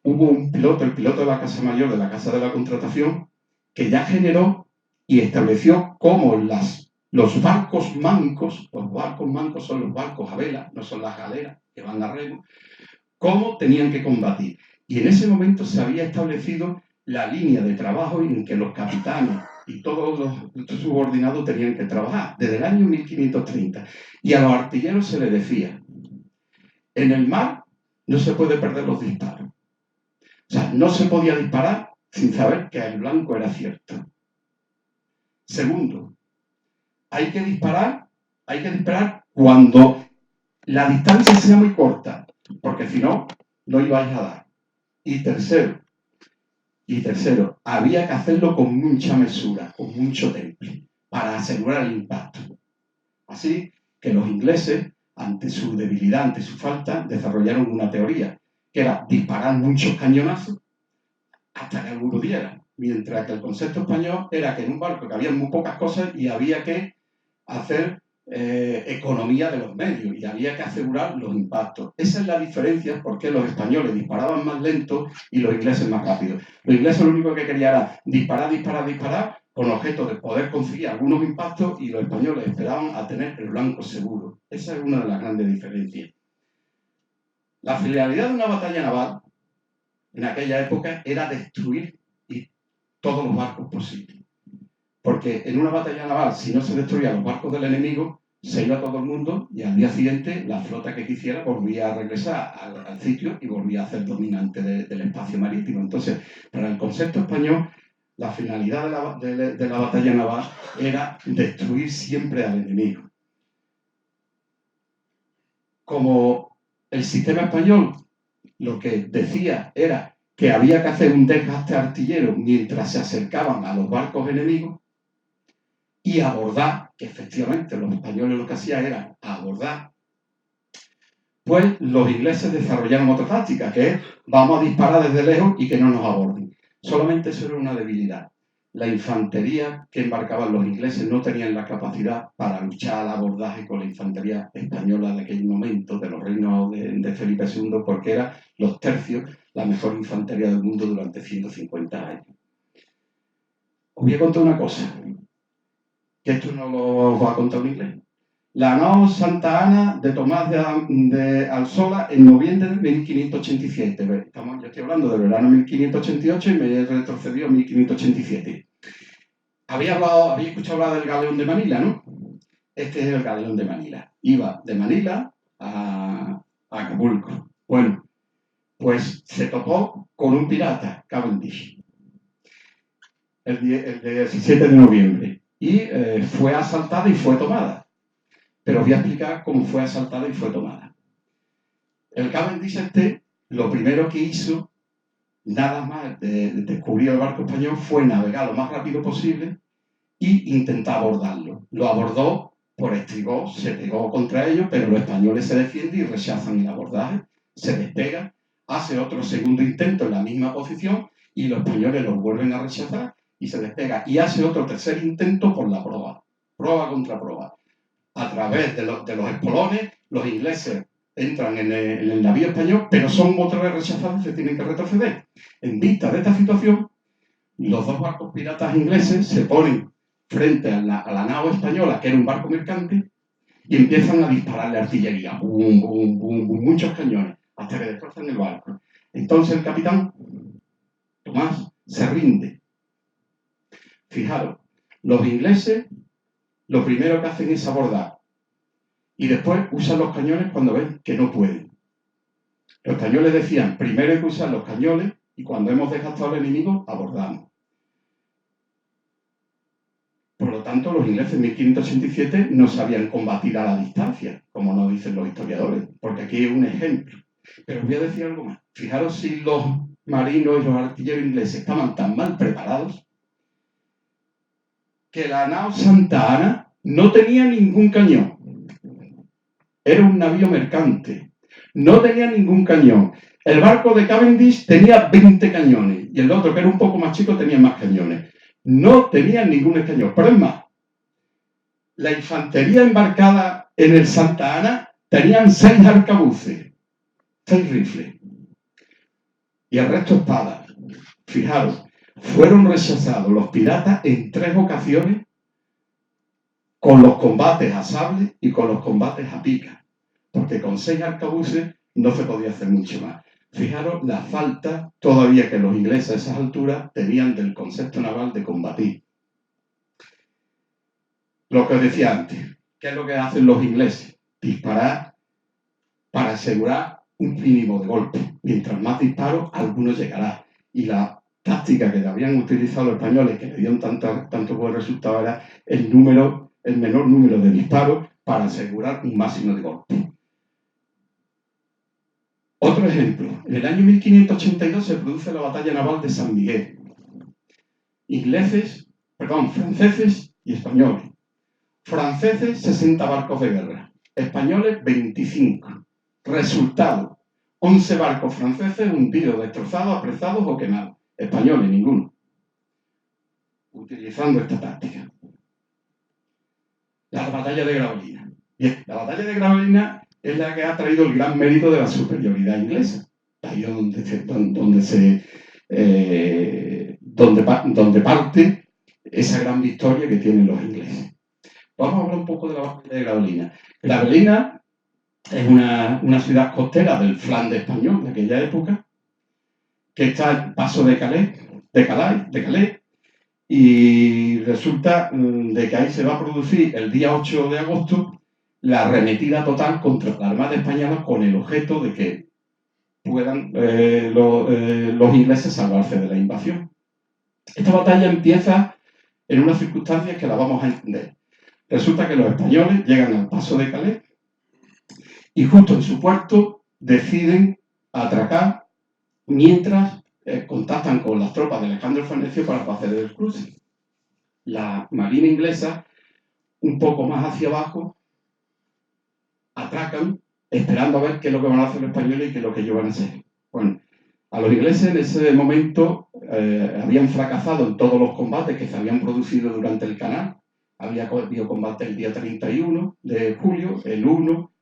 hubo un piloto, el piloto de la Casa Mayor de la Casa de la Contratación, que ya generó y estableció cómo los barcos mancos son los barcos a vela, no son las galeras que van a remo, cómo tenían que combatir. Y en ese momento se había establecido la línea de trabajo en que los capitanes y todos los subordinados tenían que trabajar, desde el año 1530. Y a los artilleros se les decía, en el mar no se puede perder los disparos. O sea, no se podía disparar sin saber que el blanco era cierto. Segundo, hay que disparar cuando la distancia sea muy corta, porque si no, no ibais a dar. Y tercero, había que hacerlo con mucha mesura, con mucho temple, para asegurar el impacto. Así que los ingleses, ante su debilidad, ante su falta, desarrollaron una teoría, que era disparar muchos cañonazos hasta que alguno diera. Mientras que el concepto español era que en un barco que había muy pocas cosas y había que hacer economía de los medios y había que asegurar los impactos. Esa es la diferencia porque los españoles disparaban más lento y los ingleses más rápido. Los ingleses lo único que querían era disparar con objeto de poder conseguir algunos impactos y los españoles esperaban a tener el blanco seguro. Esa es una de las grandes diferencias. La finalidad de una batalla naval en aquella época era destruir todos los barcos posibles. Porque en una batalla naval, si no se destruían los barcos del enemigo, se iba todo el mundo y al día siguiente la flota que quisiera volvía a regresar al sitio y volvía a ser dominante del espacio marítimo. Entonces, para el concepto español, la finalidad de la batalla naval era destruir siempre al enemigo. Como el sistema español lo que decía era que había que hacer un desgaste artillero mientras se acercaban a los barcos enemigos y abordar, que efectivamente los españoles lo que hacían era abordar, pues los ingleses desarrollaron otra táctica, que es vamos a disparar desde lejos y que no nos aborden. Solamente eso era una debilidad. La infantería que embarcaban los ingleses no tenían la capacidad para luchar al abordaje con la infantería española de aquel momento, de los reinos de Felipe II, porque era los tercios la mejor infantería del mundo durante 150 años. Os voy a contar una cosa, que esto no lo va a contar un inglés. La nao Santa Ana de Tomás de Alsola en noviembre de 1587. Yo estoy hablando del verano de 1588 y me he retrocedido a 1587. Había escuchado hablar del galeón de Manila, ¿no? Este es el galeón de Manila. Iba de Manila a Acapulco. Bueno, pues se topó con un pirata, Cavendish, el 17 de noviembre. Y fue asaltada y fue tomada. Pero os voy a explicar cómo fue asaltada y fue tomada. El Cavendish lo primero que hizo, nada más de descubrir el barco español, fue navegar lo más rápido posible e intentar abordarlo. Lo abordó por estribor, se pegó contra ellos, pero los españoles se defienden y rechazan el abordaje, se despegan, hace otro segundo intento en la misma posición y los españoles los vuelven a rechazar y se despega. Y hace otro tercer intento por la proa, proa contra proa. A través de los espolones, los ingleses entran en el navío español, pero son otra vez rechazados y se tienen que retroceder. En vista de esta situación, los dos barcos piratas ingleses se ponen frente a la nao española, que era un barco mercante, y empiezan a dispararle artillería, bum, bum, bum, bum, muchos cañones, hasta que destrozan el barco. Entonces el capitán Tomás se rinde. Fijaros, los ingleses lo primero que hacen es abordar y después usan los cañones cuando ven que no pueden. Los españoles decían, primero hay que usar los cañones y cuando hemos desgastado al enemigo, abordamos. Por lo tanto, los ingleses en 1587 no sabían combatir a la distancia, como nos dicen los historiadores, porque aquí hay un ejemplo. Pero os voy a decir algo más. Fijaros si los marinos y los artilleros ingleses estaban tan mal preparados que la nao Santa Ana no tenía ningún cañón. Era un navío mercante. No tenía ningún cañón. El barco de Cavendish tenía 20 cañones y el otro, que era un poco más chico, tenía más cañones. No tenían ningún cañón. Pero es más, la infantería embarcada en el Santa Ana tenían 6 arcabuces, 6 rifles y el resto espadas. Fijaros, fueron rechazados los piratas en 3 ocasiones con los combates a sable y con los combates a pica, porque con 6 arcabuces no se podía hacer mucho más. Fijaros la falta todavía que los ingleses a esas alturas tenían del concepto naval de combatir. Lo que os decía antes, ¿qué es lo que hacen los ingleses? Disparar para asegurar un mínimo de golpe. Mientras más disparos, alguno llegará. Y la táctica que habían utilizado los españoles, que le dieron tanto buen resultado, era el menor número de disparos para asegurar un máximo de golpe. Otro ejemplo, en el año 1582 se produce la batalla naval de San Miguel. Franceses y españoles. Franceses, 60 barcos de guerra. Españoles, 25. Resultado, 11 barcos franceses hundidos, destrozados, apresados o quemados. Españoles, ninguno. Utilizando esta táctica. La batalla de Gravelines. Bien, la batalla de Gravelines es la que ha traído el gran mérito de la superioridad inglesa. Ahí es donde parte esa gran victoria que tienen los ingleses. Vamos a hablar un poco de la batalla de Gravelines. Gravelines es una ciudad costera del Flandes español de aquella época, que está al paso de Calais, y resulta de que ahí se va a producir el día 8 de agosto la arremetida total contra la Armada Española con el objeto de que puedan los ingleses salvarse de la invasión. Esta batalla empieza en unas circunstancias que la vamos a entender. Resulta que los españoles llegan al paso de Calais y justo en su puerto deciden atracar mientras contactan con las tropas de Alejandro Farnesio para hacer el cruce. La marina inglesa, un poco más hacia abajo, atracan esperando a ver qué es lo que van a hacer los españoles y qué es lo que ellos van a hacer. Bueno, a los ingleses en ese momento habían fracasado en todos los combates que se habían producido durante el canal. Había habido combate el día 31 de julio, el 1,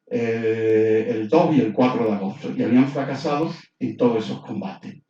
el 2 y el 4 de agosto. Y habían fracasado en todos esos combates.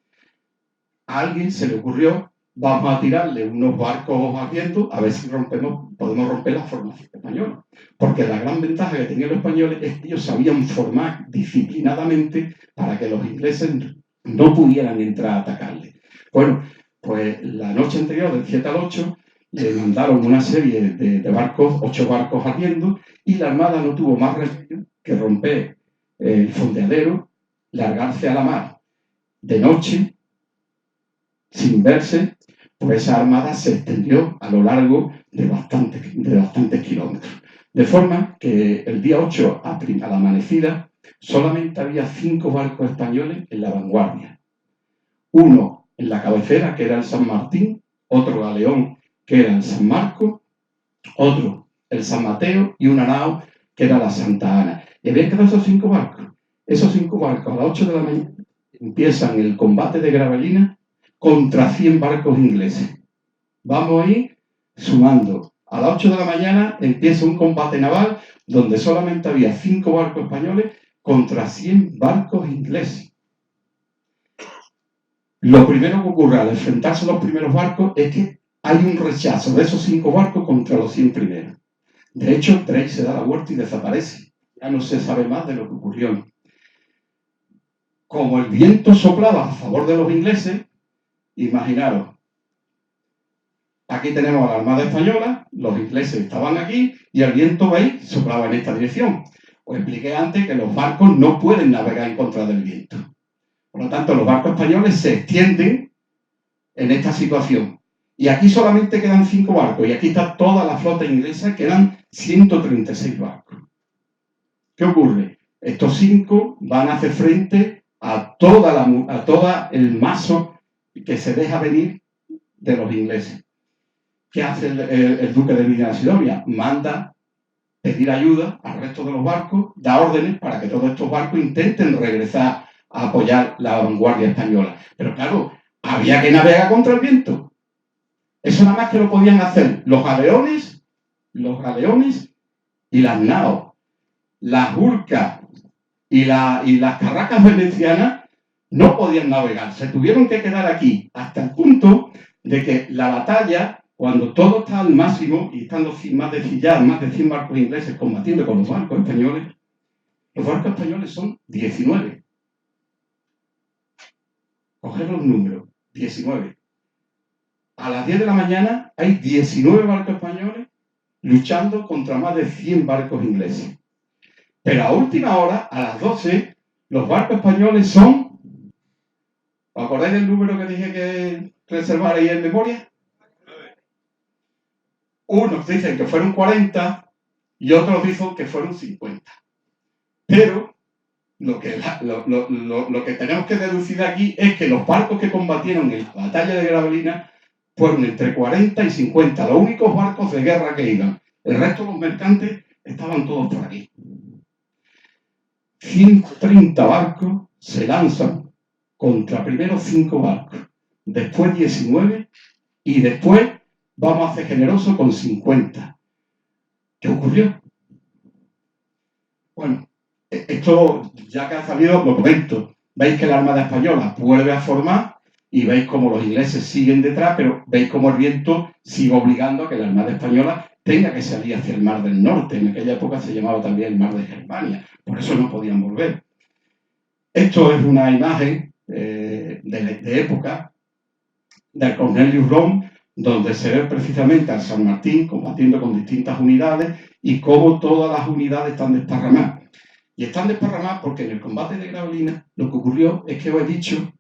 A alguien se le ocurrió, vamos a tirarle unos barcos a viento a ver si podemos romper la formación española. Porque la gran ventaja que tenían los españoles es que ellos sabían formar disciplinadamente para que los ingleses no pudieran entrar a atacarles. Bueno, pues la noche anterior, del 7 al 8, le mandaron una serie de barcos, 8 barcos ardiendo, y la Armada no tuvo más remedio que romper el fondeadero, largarse a la mar de noche, sin verse, pues esa armada se extendió a lo largo de bastantes kilómetros. De forma que el día 8, a la amanecida, solamente había 5 barcos españoles en la vanguardia. Uno en la cabecera, que era el San Martín, otro galeón, que era el San Marcos, otro el San Mateo y una nao, que era la Santa Ana. Y habían quedado esos 5 barcos. Esos 5 barcos a las 8 de la mañana empiezan el combate de Gravelines contra 100 barcos ingleses. Vamos a ir sumando. A las 8 de la mañana empieza un combate naval donde solamente había 5 barcos españoles contra 100 barcos ingleses. Lo primero que ocurre al enfrentarse a los primeros barcos es que hay un rechazo de esos 5 barcos contra los 100 primeros. De hecho, Drake se da la vuelta y desaparece. Ya no se sabe más de lo que ocurrió. Como el viento soplaba a favor de los ingleses, imaginaros, aquí tenemos a la Armada Española, los ingleses estaban aquí y el viento, ¿veis?, soplaba en esta dirección. Os expliqué antes que los barcos no pueden navegar en contra del viento. Por lo tanto, los barcos españoles se extienden en esta situación. Y aquí solamente quedan 5 barcos y aquí está toda la flota inglesa, quedan 136 barcos. ¿Qué ocurre? Estos 5 van a hacer frente a todo el mazo que se deja venir de los ingleses. ¿Qué hace el duque de Medina-Sidonia? Manda pedir ayuda al resto de los barcos, da órdenes para que todos estos barcos intenten regresar a apoyar la vanguardia española. Pero claro, había que navegar contra el viento. Eso nada más que lo podían hacer los galeones y las naos. Las urcas y las carracas venecianas no podían navegar, se tuvieron que quedar aquí, hasta el punto de que la batalla, cuando todo está al máximo y están más de 100 barcos ingleses combatiendo con los barcos españoles son 19. Coger los números, 19. A las 10 de la mañana hay 19 barcos españoles luchando contra más de 100 barcos ingleses. Pero a última hora, a las 12, los barcos españoles son... ¿Os acordáis del número que dije que reservarais en memoria? Unos dicen que fueron 40 y otros dicen que fueron 50. Pero lo que tenemos que deducir de aquí es que los barcos que combatieron en la batalla de Gravelines fueron entre 40 y 50, los únicos barcos de guerra que iban. El resto de los mercantes estaban todos por aquí. 130 barcos se lanzan contra primero 5 barcos, después 19 y después vamos a ser generosos con 50. ¿Qué ocurrió? Bueno, esto ya que ha salido lo comento. Veis que la Armada Española vuelve a formar y veis cómo los ingleses siguen detrás, pero veis cómo el viento sigue obligando a que la Armada Española tenga que salir hacia el Mar del Norte. En aquella época se llamaba también el Mar de Germania, por eso no podían volver. Esto es una imagen de época del Cornelius Rom, donde se ve precisamente al San Martín combatiendo con distintas unidades y cómo todas las unidades están desparramadas. Y están desparramadas porque en el combate de Gravelines lo que ocurrió es que os he dicho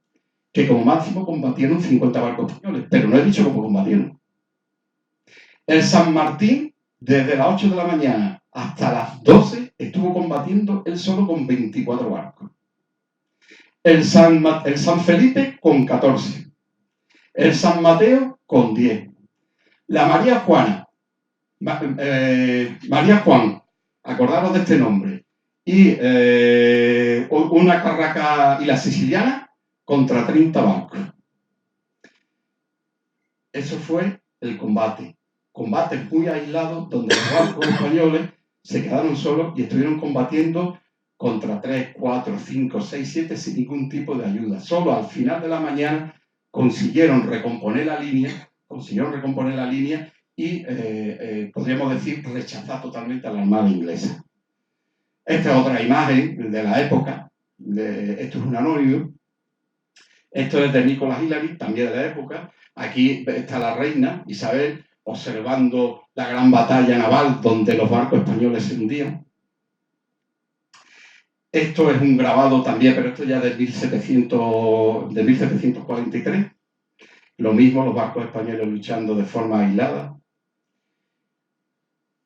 que como máximo combatieron 50 barcos españoles, pero no he dicho cómo combatieron. El San Martín, desde las 8 de la mañana hasta las 12, estuvo combatiendo él solo con 24 barcos. El San Felipe con 14. El San Mateo con 10. La María Juana, María Juan, acordaros de este nombre, y una carraca y la siciliana contra 30 barcos. Eso fue el combate. Combate muy aislado donde los barcos españoles se quedaron solos y estuvieron combatiendo contra 3, 4, 5, 6, 7 sin ningún tipo de ayuda. Solo al final de la mañana consiguieron recomponer la línea y, podríamos decir, rechazar totalmente a la Armada inglesa. Esta es otra imagen de la época. Esto es un anónimo. Esto es de Nicholas Hillary, también de la época. Aquí está la reina Isabel observando la gran batalla naval donde los barcos españoles se hundían. Esto es un grabado también, pero esto ya de 1743. Lo mismo, los barcos españoles luchando de forma aislada.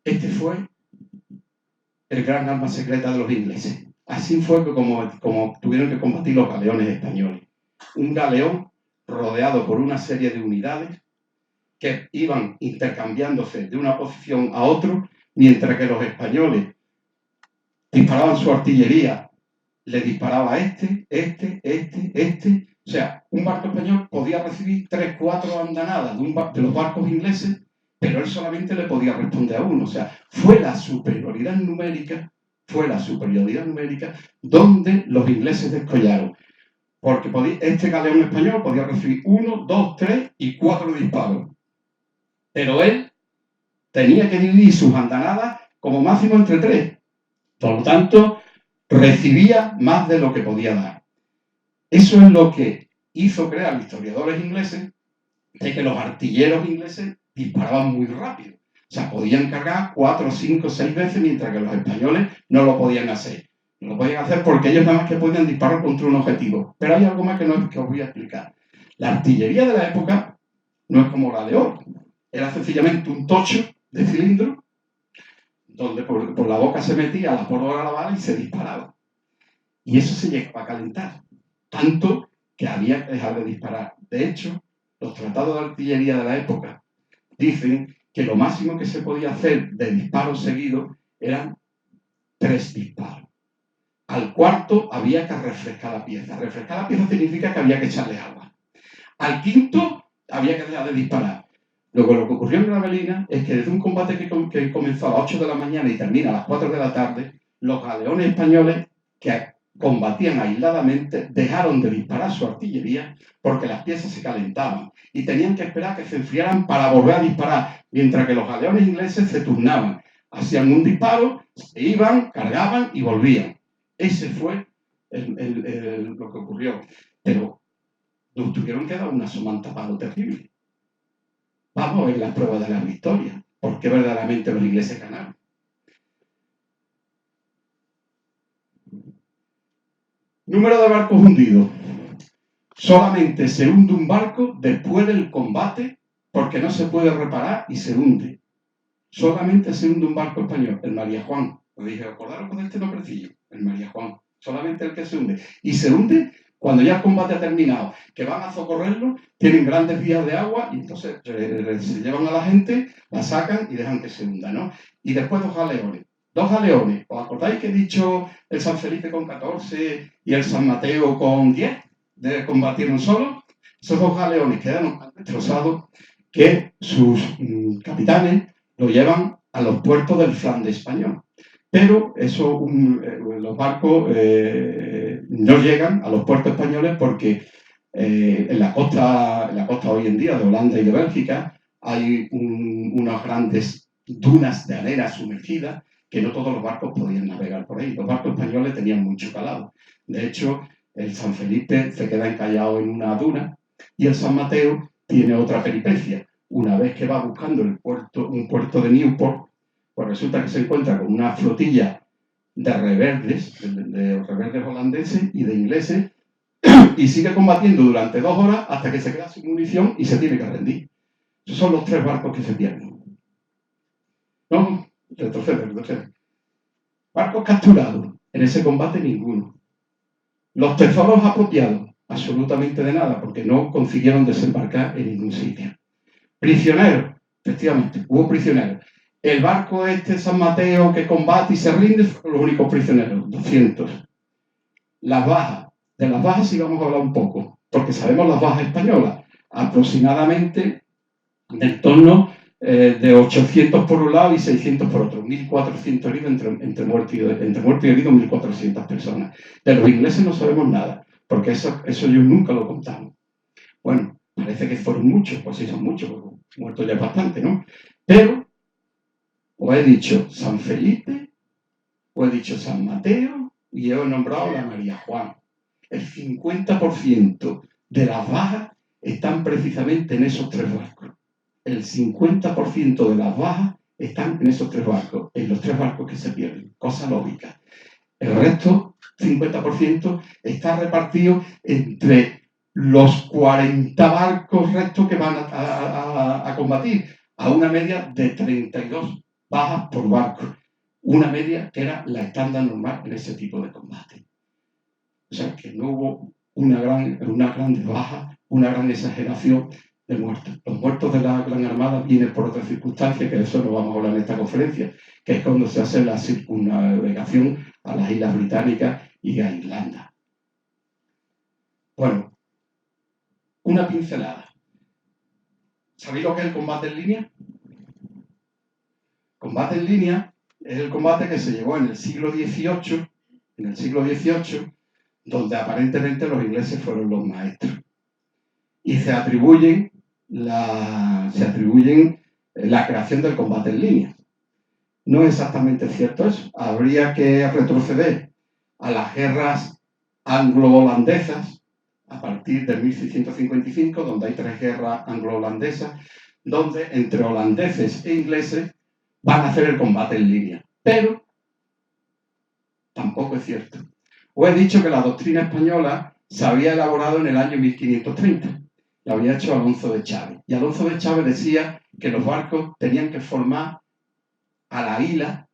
Este fue el gran arma secreta de los ingleses. Así fue como tuvieron que combatir los galeones españoles. Un galeón rodeado por una serie de unidades que iban intercambiándose de una posición a otra, mientras que los españoles disparaban su artillería le disparaba a este. O sea, un barco español podía recibir 3, 4 andanadas de los barcos ingleses, pero él solamente le podía responder a uno. O sea, fue la superioridad numérica donde los ingleses descollaron. Porque este galeón español podía recibir 1, 2, 3 y 4 disparos. Pero él tenía que dividir sus andanadas como máximo entre 3. Por lo tanto, recibía más de lo que podía dar. Eso es lo que hizo crear los historiadores ingleses de que los artilleros ingleses disparaban muy rápido. O sea, podían cargar 4, 5, 6 veces, mientras que los españoles no lo podían hacer. No lo podían hacer porque ellos nada más que podían disparar contra un objetivo. Pero hay algo más que os voy a explicar. La artillería de la época no es como la de hoy. Era sencillamente un tocho de cilindro donde por la boca se metía la pólvora a la bala y se disparaba. Y eso se llegaba a calentar, tanto que había que dejar de disparar. De hecho, los tratados de artillería de la época dicen que lo máximo que se podía hacer de disparos seguidos eran 3 disparos. Al cuarto había que refrescar la pieza. Refrescar la pieza significa que había que echarle agua. Al quinto había que dejar de disparar. Luego lo que ocurrió en Gravelines es que desde un combate que comenzó a las 8 de la mañana y termina a las 4 de la tarde, los galeones españoles que combatían aisladamente dejaron de disparar su artillería porque las piezas se calentaban y tenían que esperar que se enfriaran para volver a disparar, mientras que los galeones ingleses se turnaban. Hacían un disparo, se iban, cargaban y volvían. Ese fue lo que ocurrió. Pero nos tuvieron que dar una somantapado terrible. Vamos a ver las pruebas de las victorias, porque verdaderamente los ingleses ganaron. Número de barcos hundidos. Solamente se hunde un barco después del combate porque no se puede reparar y se hunde. Solamente se hunde un barco español, el María Juan. Os dije, acordaros con este nombrecillo, el María Juan. Solamente el que se hunde. Y se hunde cuando ya el combate ha terminado, que van a socorrerlo, tienen grandes vías de agua y entonces se llevan a la gente, la sacan y dejan que se hunda, ¿no? Y después 2 galeones. 2 galeones. ¿Os acordáis que he dicho el San Felipe con 14 y el San Mateo con 10? De combatieron solo. Esos 2 galeones quedaron tan destrozados que sus capitanes lo llevan a los puertos del Flandes español. Pero eso, los barcos no llegan a los puertos españoles porque en la costa hoy en día de Holanda y de Bélgica hay unas grandes dunas de arena sumergidas que no todos los barcos podían navegar por ahí. Los barcos españoles tenían mucho calado. De hecho, el San Felipe se queda encallado en una duna y el San Mateo tiene otra peripecia. Una vez que va buscando un puerto de Newport, pues resulta que se encuentra con una flotilla de reverdes, de reverdes holandeses y de ingleses, y sigue combatiendo durante 2 horas hasta que se queda sin munición y se tiene que rendir. Esos son los 3 barcos que se pierden. No, retrocede. Barcos capturados. En ese combate ninguno. Los tesoros apropiados. Absolutamente de nada, porque no consiguieron desembarcar en ningún sitio. Prisioneros. Efectivamente, hubo prisioneros. El barco San Mateo que combate y se rinde fueron los únicos prisioneros, 200. Las bajas. De las bajas sí vamos a hablar un poco, porque sabemos las bajas españolas. Aproximadamente en torno de 800 por un lado y 600 por otro. 1.400 heridos entre muerto y herido, 1.400 personas. De los ingleses no sabemos nada, porque eso ellos nunca lo contaron. Bueno, parece que fueron muchos, pues sí son muchos, porque muertos ya es bastante, ¿no? Pero os he dicho San Felipe, os he dicho San Mateo y he nombrado la María Juan. El 50% de las bajas están precisamente en esos 3 barcos. El 50% de las bajas están en esos 3 barcos, en los 3 barcos que se pierden. Cosa lógica. El resto, 50%, está repartido entre los 40 barcos restos que van a combatir, a una media de 32 bajas por barco. Una media que era la estándar normal en ese tipo de combate. O sea, que no hubo una gran baja, una gran exageración de muertos. Los muertos de la Gran Armada vienen por otras circunstancias, que de eso no vamos a hablar en esta conferencia, que es cuando se hace la circunnavegación a las Islas Británicas y a Irlanda. Bueno, una pincelada. ¿Sabéis lo que es el combate en línea? Combate en línea es el combate que se llevó en el siglo XVIII, donde aparentemente los ingleses fueron los maestros. Y se atribuyen la creación del combate en línea. No es exactamente cierto eso. Habría que retroceder a las guerras anglo-holandesas a partir de 1655, donde hay 3 guerras anglo-holandesas, donde entre holandeses e ingleses van a hacer el combate en línea. Pero tampoco es cierto. Os he dicho que la doctrina española se había elaborado en el año 1530. La había hecho Alonso de Chaves. Y Alonso de Chaves decía que los barcos tenían que formar a la hila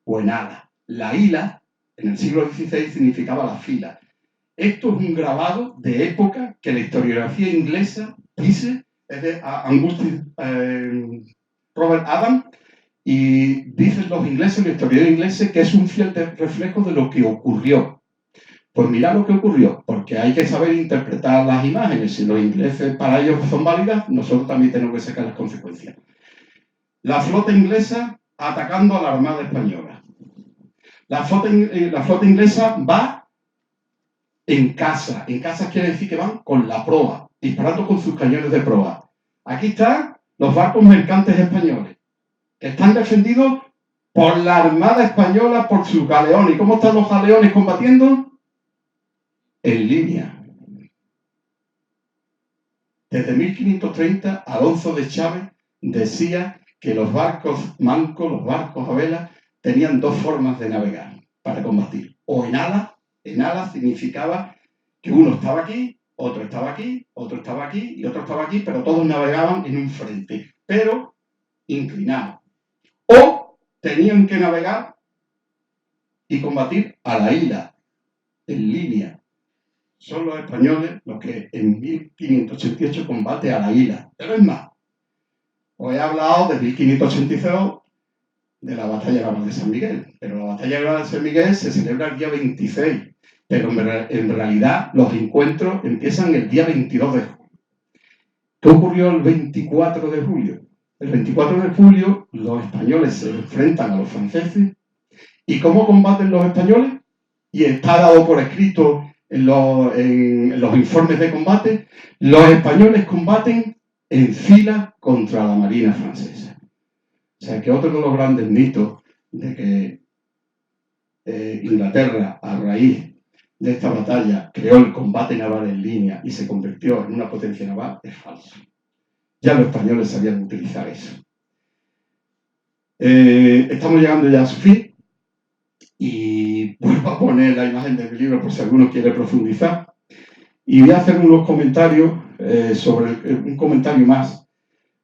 o en ala. La hila, en el siglo XVI, significaba la fila. Esto es un grabado de época que la historiografía inglesa dice, es de Robert Adam, y dicen los ingleses, los historiadores ingleses, que es un fiel reflejo de lo que ocurrió. Pues mirad lo que ocurrió, porque hay que saber interpretar las imágenes. Si los ingleses para ellos son válidas, nosotros también tenemos que sacar las consecuencias. La flota inglesa atacando a la Armada española. La flota inglesa va en casa. En casa quiere decir que van con la proa, disparando con sus cañones de proa. Aquí están los barcos mercantes españoles, que están defendidos por la Armada española, por sus galeones. ¿Y cómo están los galeones combatiendo? En línea. Desde 1530, Alonso de Chaves decía que los barcos mancos, los barcos a vela, tenían 2 formas de navegar para combatir. O en ala significaba que uno estaba aquí, otro estaba aquí, otro estaba aquí y otro estaba aquí, pero todos navegaban en un frente, pero inclinados. O tenían que navegar y combatir a la hila, en línea. Son los españoles los que en 1588 combate a la hila. Pero es más, os he hablado de 1582 de la batalla naval de San Miguel, pero la batalla naval de San Miguel se celebra el día 26, pero en realidad los encuentros empiezan el día 22 de julio. ¿Qué ocurrió el 24 de julio? El 24 de julio los españoles se enfrentan a los franceses. ¿Y cómo combaten los españoles? Y está dado por escrito en los informes de combate. Los españoles combaten en fila contra la marina francesa. O sea que otro de los grandes mitos de que Inglaterra, a raíz de esta batalla, creó el combate naval en línea y se convirtió en una potencia naval, es falso. Ya los españoles sabían utilizar eso. Estamos llegando ya a su fin y vuelvo a poner la imagen de mi libro por si alguno quiere profundizar. Y voy a hacer unos comentarios un comentario más,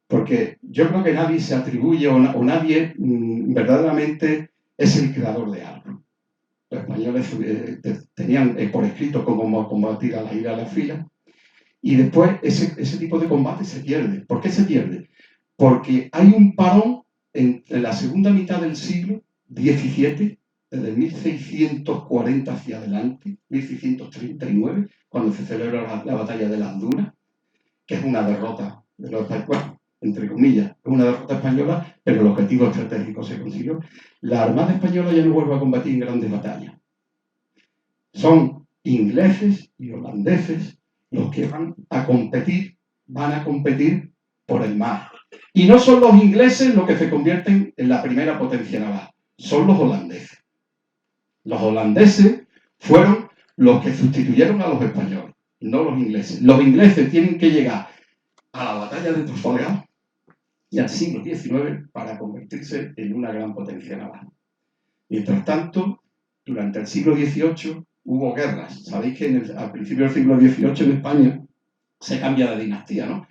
porque yo creo que nadie se atribuye o nadie verdaderamente es el creador de algo. Los españoles tenían por escrito cómo combatir a la hila a la fila, y después ese tipo de combate se pierde. ¿Por qué se pierde? Porque hay un parón entre la segunda mitad del siglo XVII, desde 1640 hacia adelante, 1639, cuando se celebra la batalla de las Dunas, que es una derrota de los españoles, bueno, entre comillas, es una derrota española, pero el objetivo estratégico se consiguió. La Armada española ya no vuelve a combatir en grandes batallas. Son ingleses y holandeses los que van a competir por el mar. Y no son los ingleses los que se convierten en la primera potencia naval, son los holandeses. Los holandeses fueron los que sustituyeron a los españoles, no los ingleses. Los ingleses tienen que llegar a la batalla de Trafalgar y al siglo XIX para convertirse en una gran potencia naval. Mientras tanto, durante el siglo XVIII hubo guerras. Sabéis que al principio del siglo XVIII en España se cambia de dinastía, ¿no?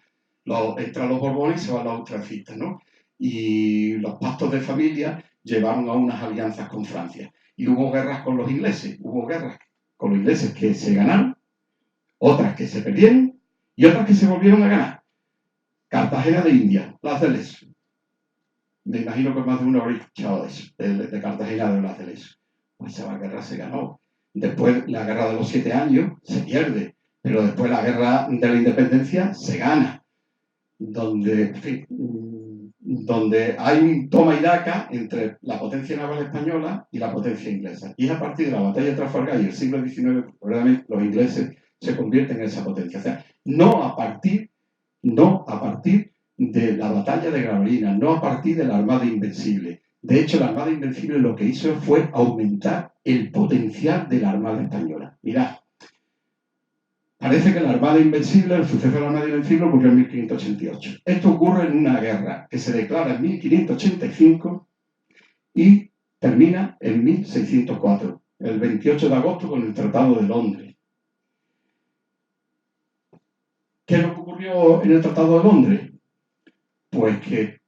Entran los Borbones y se van los austracistas, ¿no? Y los pactos de familia llevaron a unas alianzas con Francia. Y hubo guerras con los ingleses. Hubo guerras con los ingleses que se ganaron, otras que se perdieron y otras que se volvieron a ganar. Cartagena de India, Blas de Lezo. Me imagino que más de uno habréis escuchado de eso, de Cartagena de Blas de Lezo. Pues esa guerra se ganó. Después la guerra de los 7 años se pierde, pero después la guerra de la independencia se gana, donde, en fin, donde hay un toma y daca entre la potencia naval española y la potencia inglesa. Y es a partir de la batalla de Trafalgar y el siglo XIX, verdaderamente, los ingleses se convierten en esa potencia. O sea, no a partir de la batalla de Gravelines, no a partir de la Armada Invencible. De hecho, la Armada Invencible lo que hizo fue aumentar el potencial de la Armada Española. Mirad, parece que la Armada Invencible, el suceso de la Armada Invencible ocurrió en 1588. Esto ocurre en una guerra que se declara en 1585 y termina en 1604, el 28 de agosto con el Tratado de Londres. ¿Qué es lo que ocurrió en el Tratado de Londres? Pues que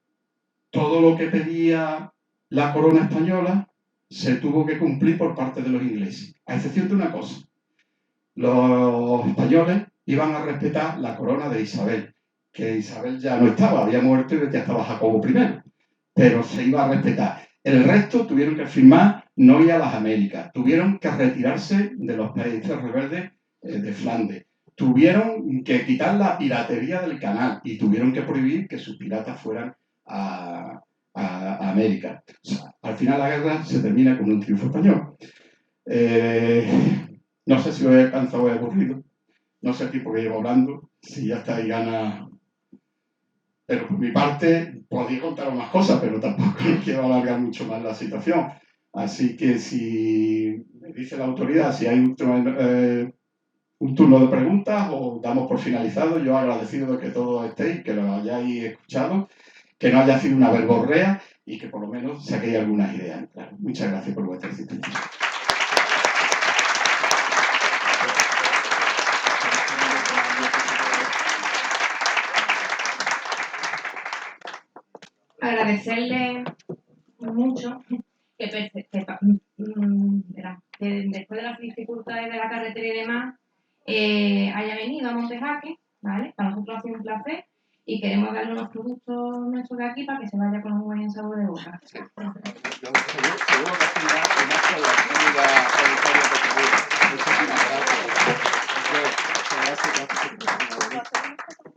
todo lo que pedía la corona española se tuvo que cumplir por parte de los ingleses, a excepción de una cosa. Los españoles iban a respetar la corona de Isabel, que Isabel ya no estaba, había muerto y ya estaba Jacobo I, pero se iba a respetar. El resto tuvieron que firmar no ir a las Américas, tuvieron que retirarse de los países rebeldes de Flandes, tuvieron que quitar la piratería del canal y tuvieron que prohibir que sus piratas fueran a América. O sea, al final la guerra se termina con un triunfo español. No sé si os he cansado o he aburrido, no sé el tiempo que llevo hablando, si ya está ahí gana. Pero por mi parte, podría contaros más cosas, pero tampoco quiero alargar mucho más la situación. Así que si me dice la autoridad, si hay un turno de preguntas o damos por finalizado, yo agradecido de que todos estéis, que lo hayáis escuchado, que no haya sido una verborrea y que por lo menos saquéis algunas ideas. Claro, muchas gracias por vuestra asistencia. Agradecerle mucho que después de las dificultades de la carretera y demás haya venido a Montejaque, ¿vale? Para nosotros ha sido un placer y queremos darle unos productos nuestros de aquí para que se vaya con un buen sabor de boca. Seguro que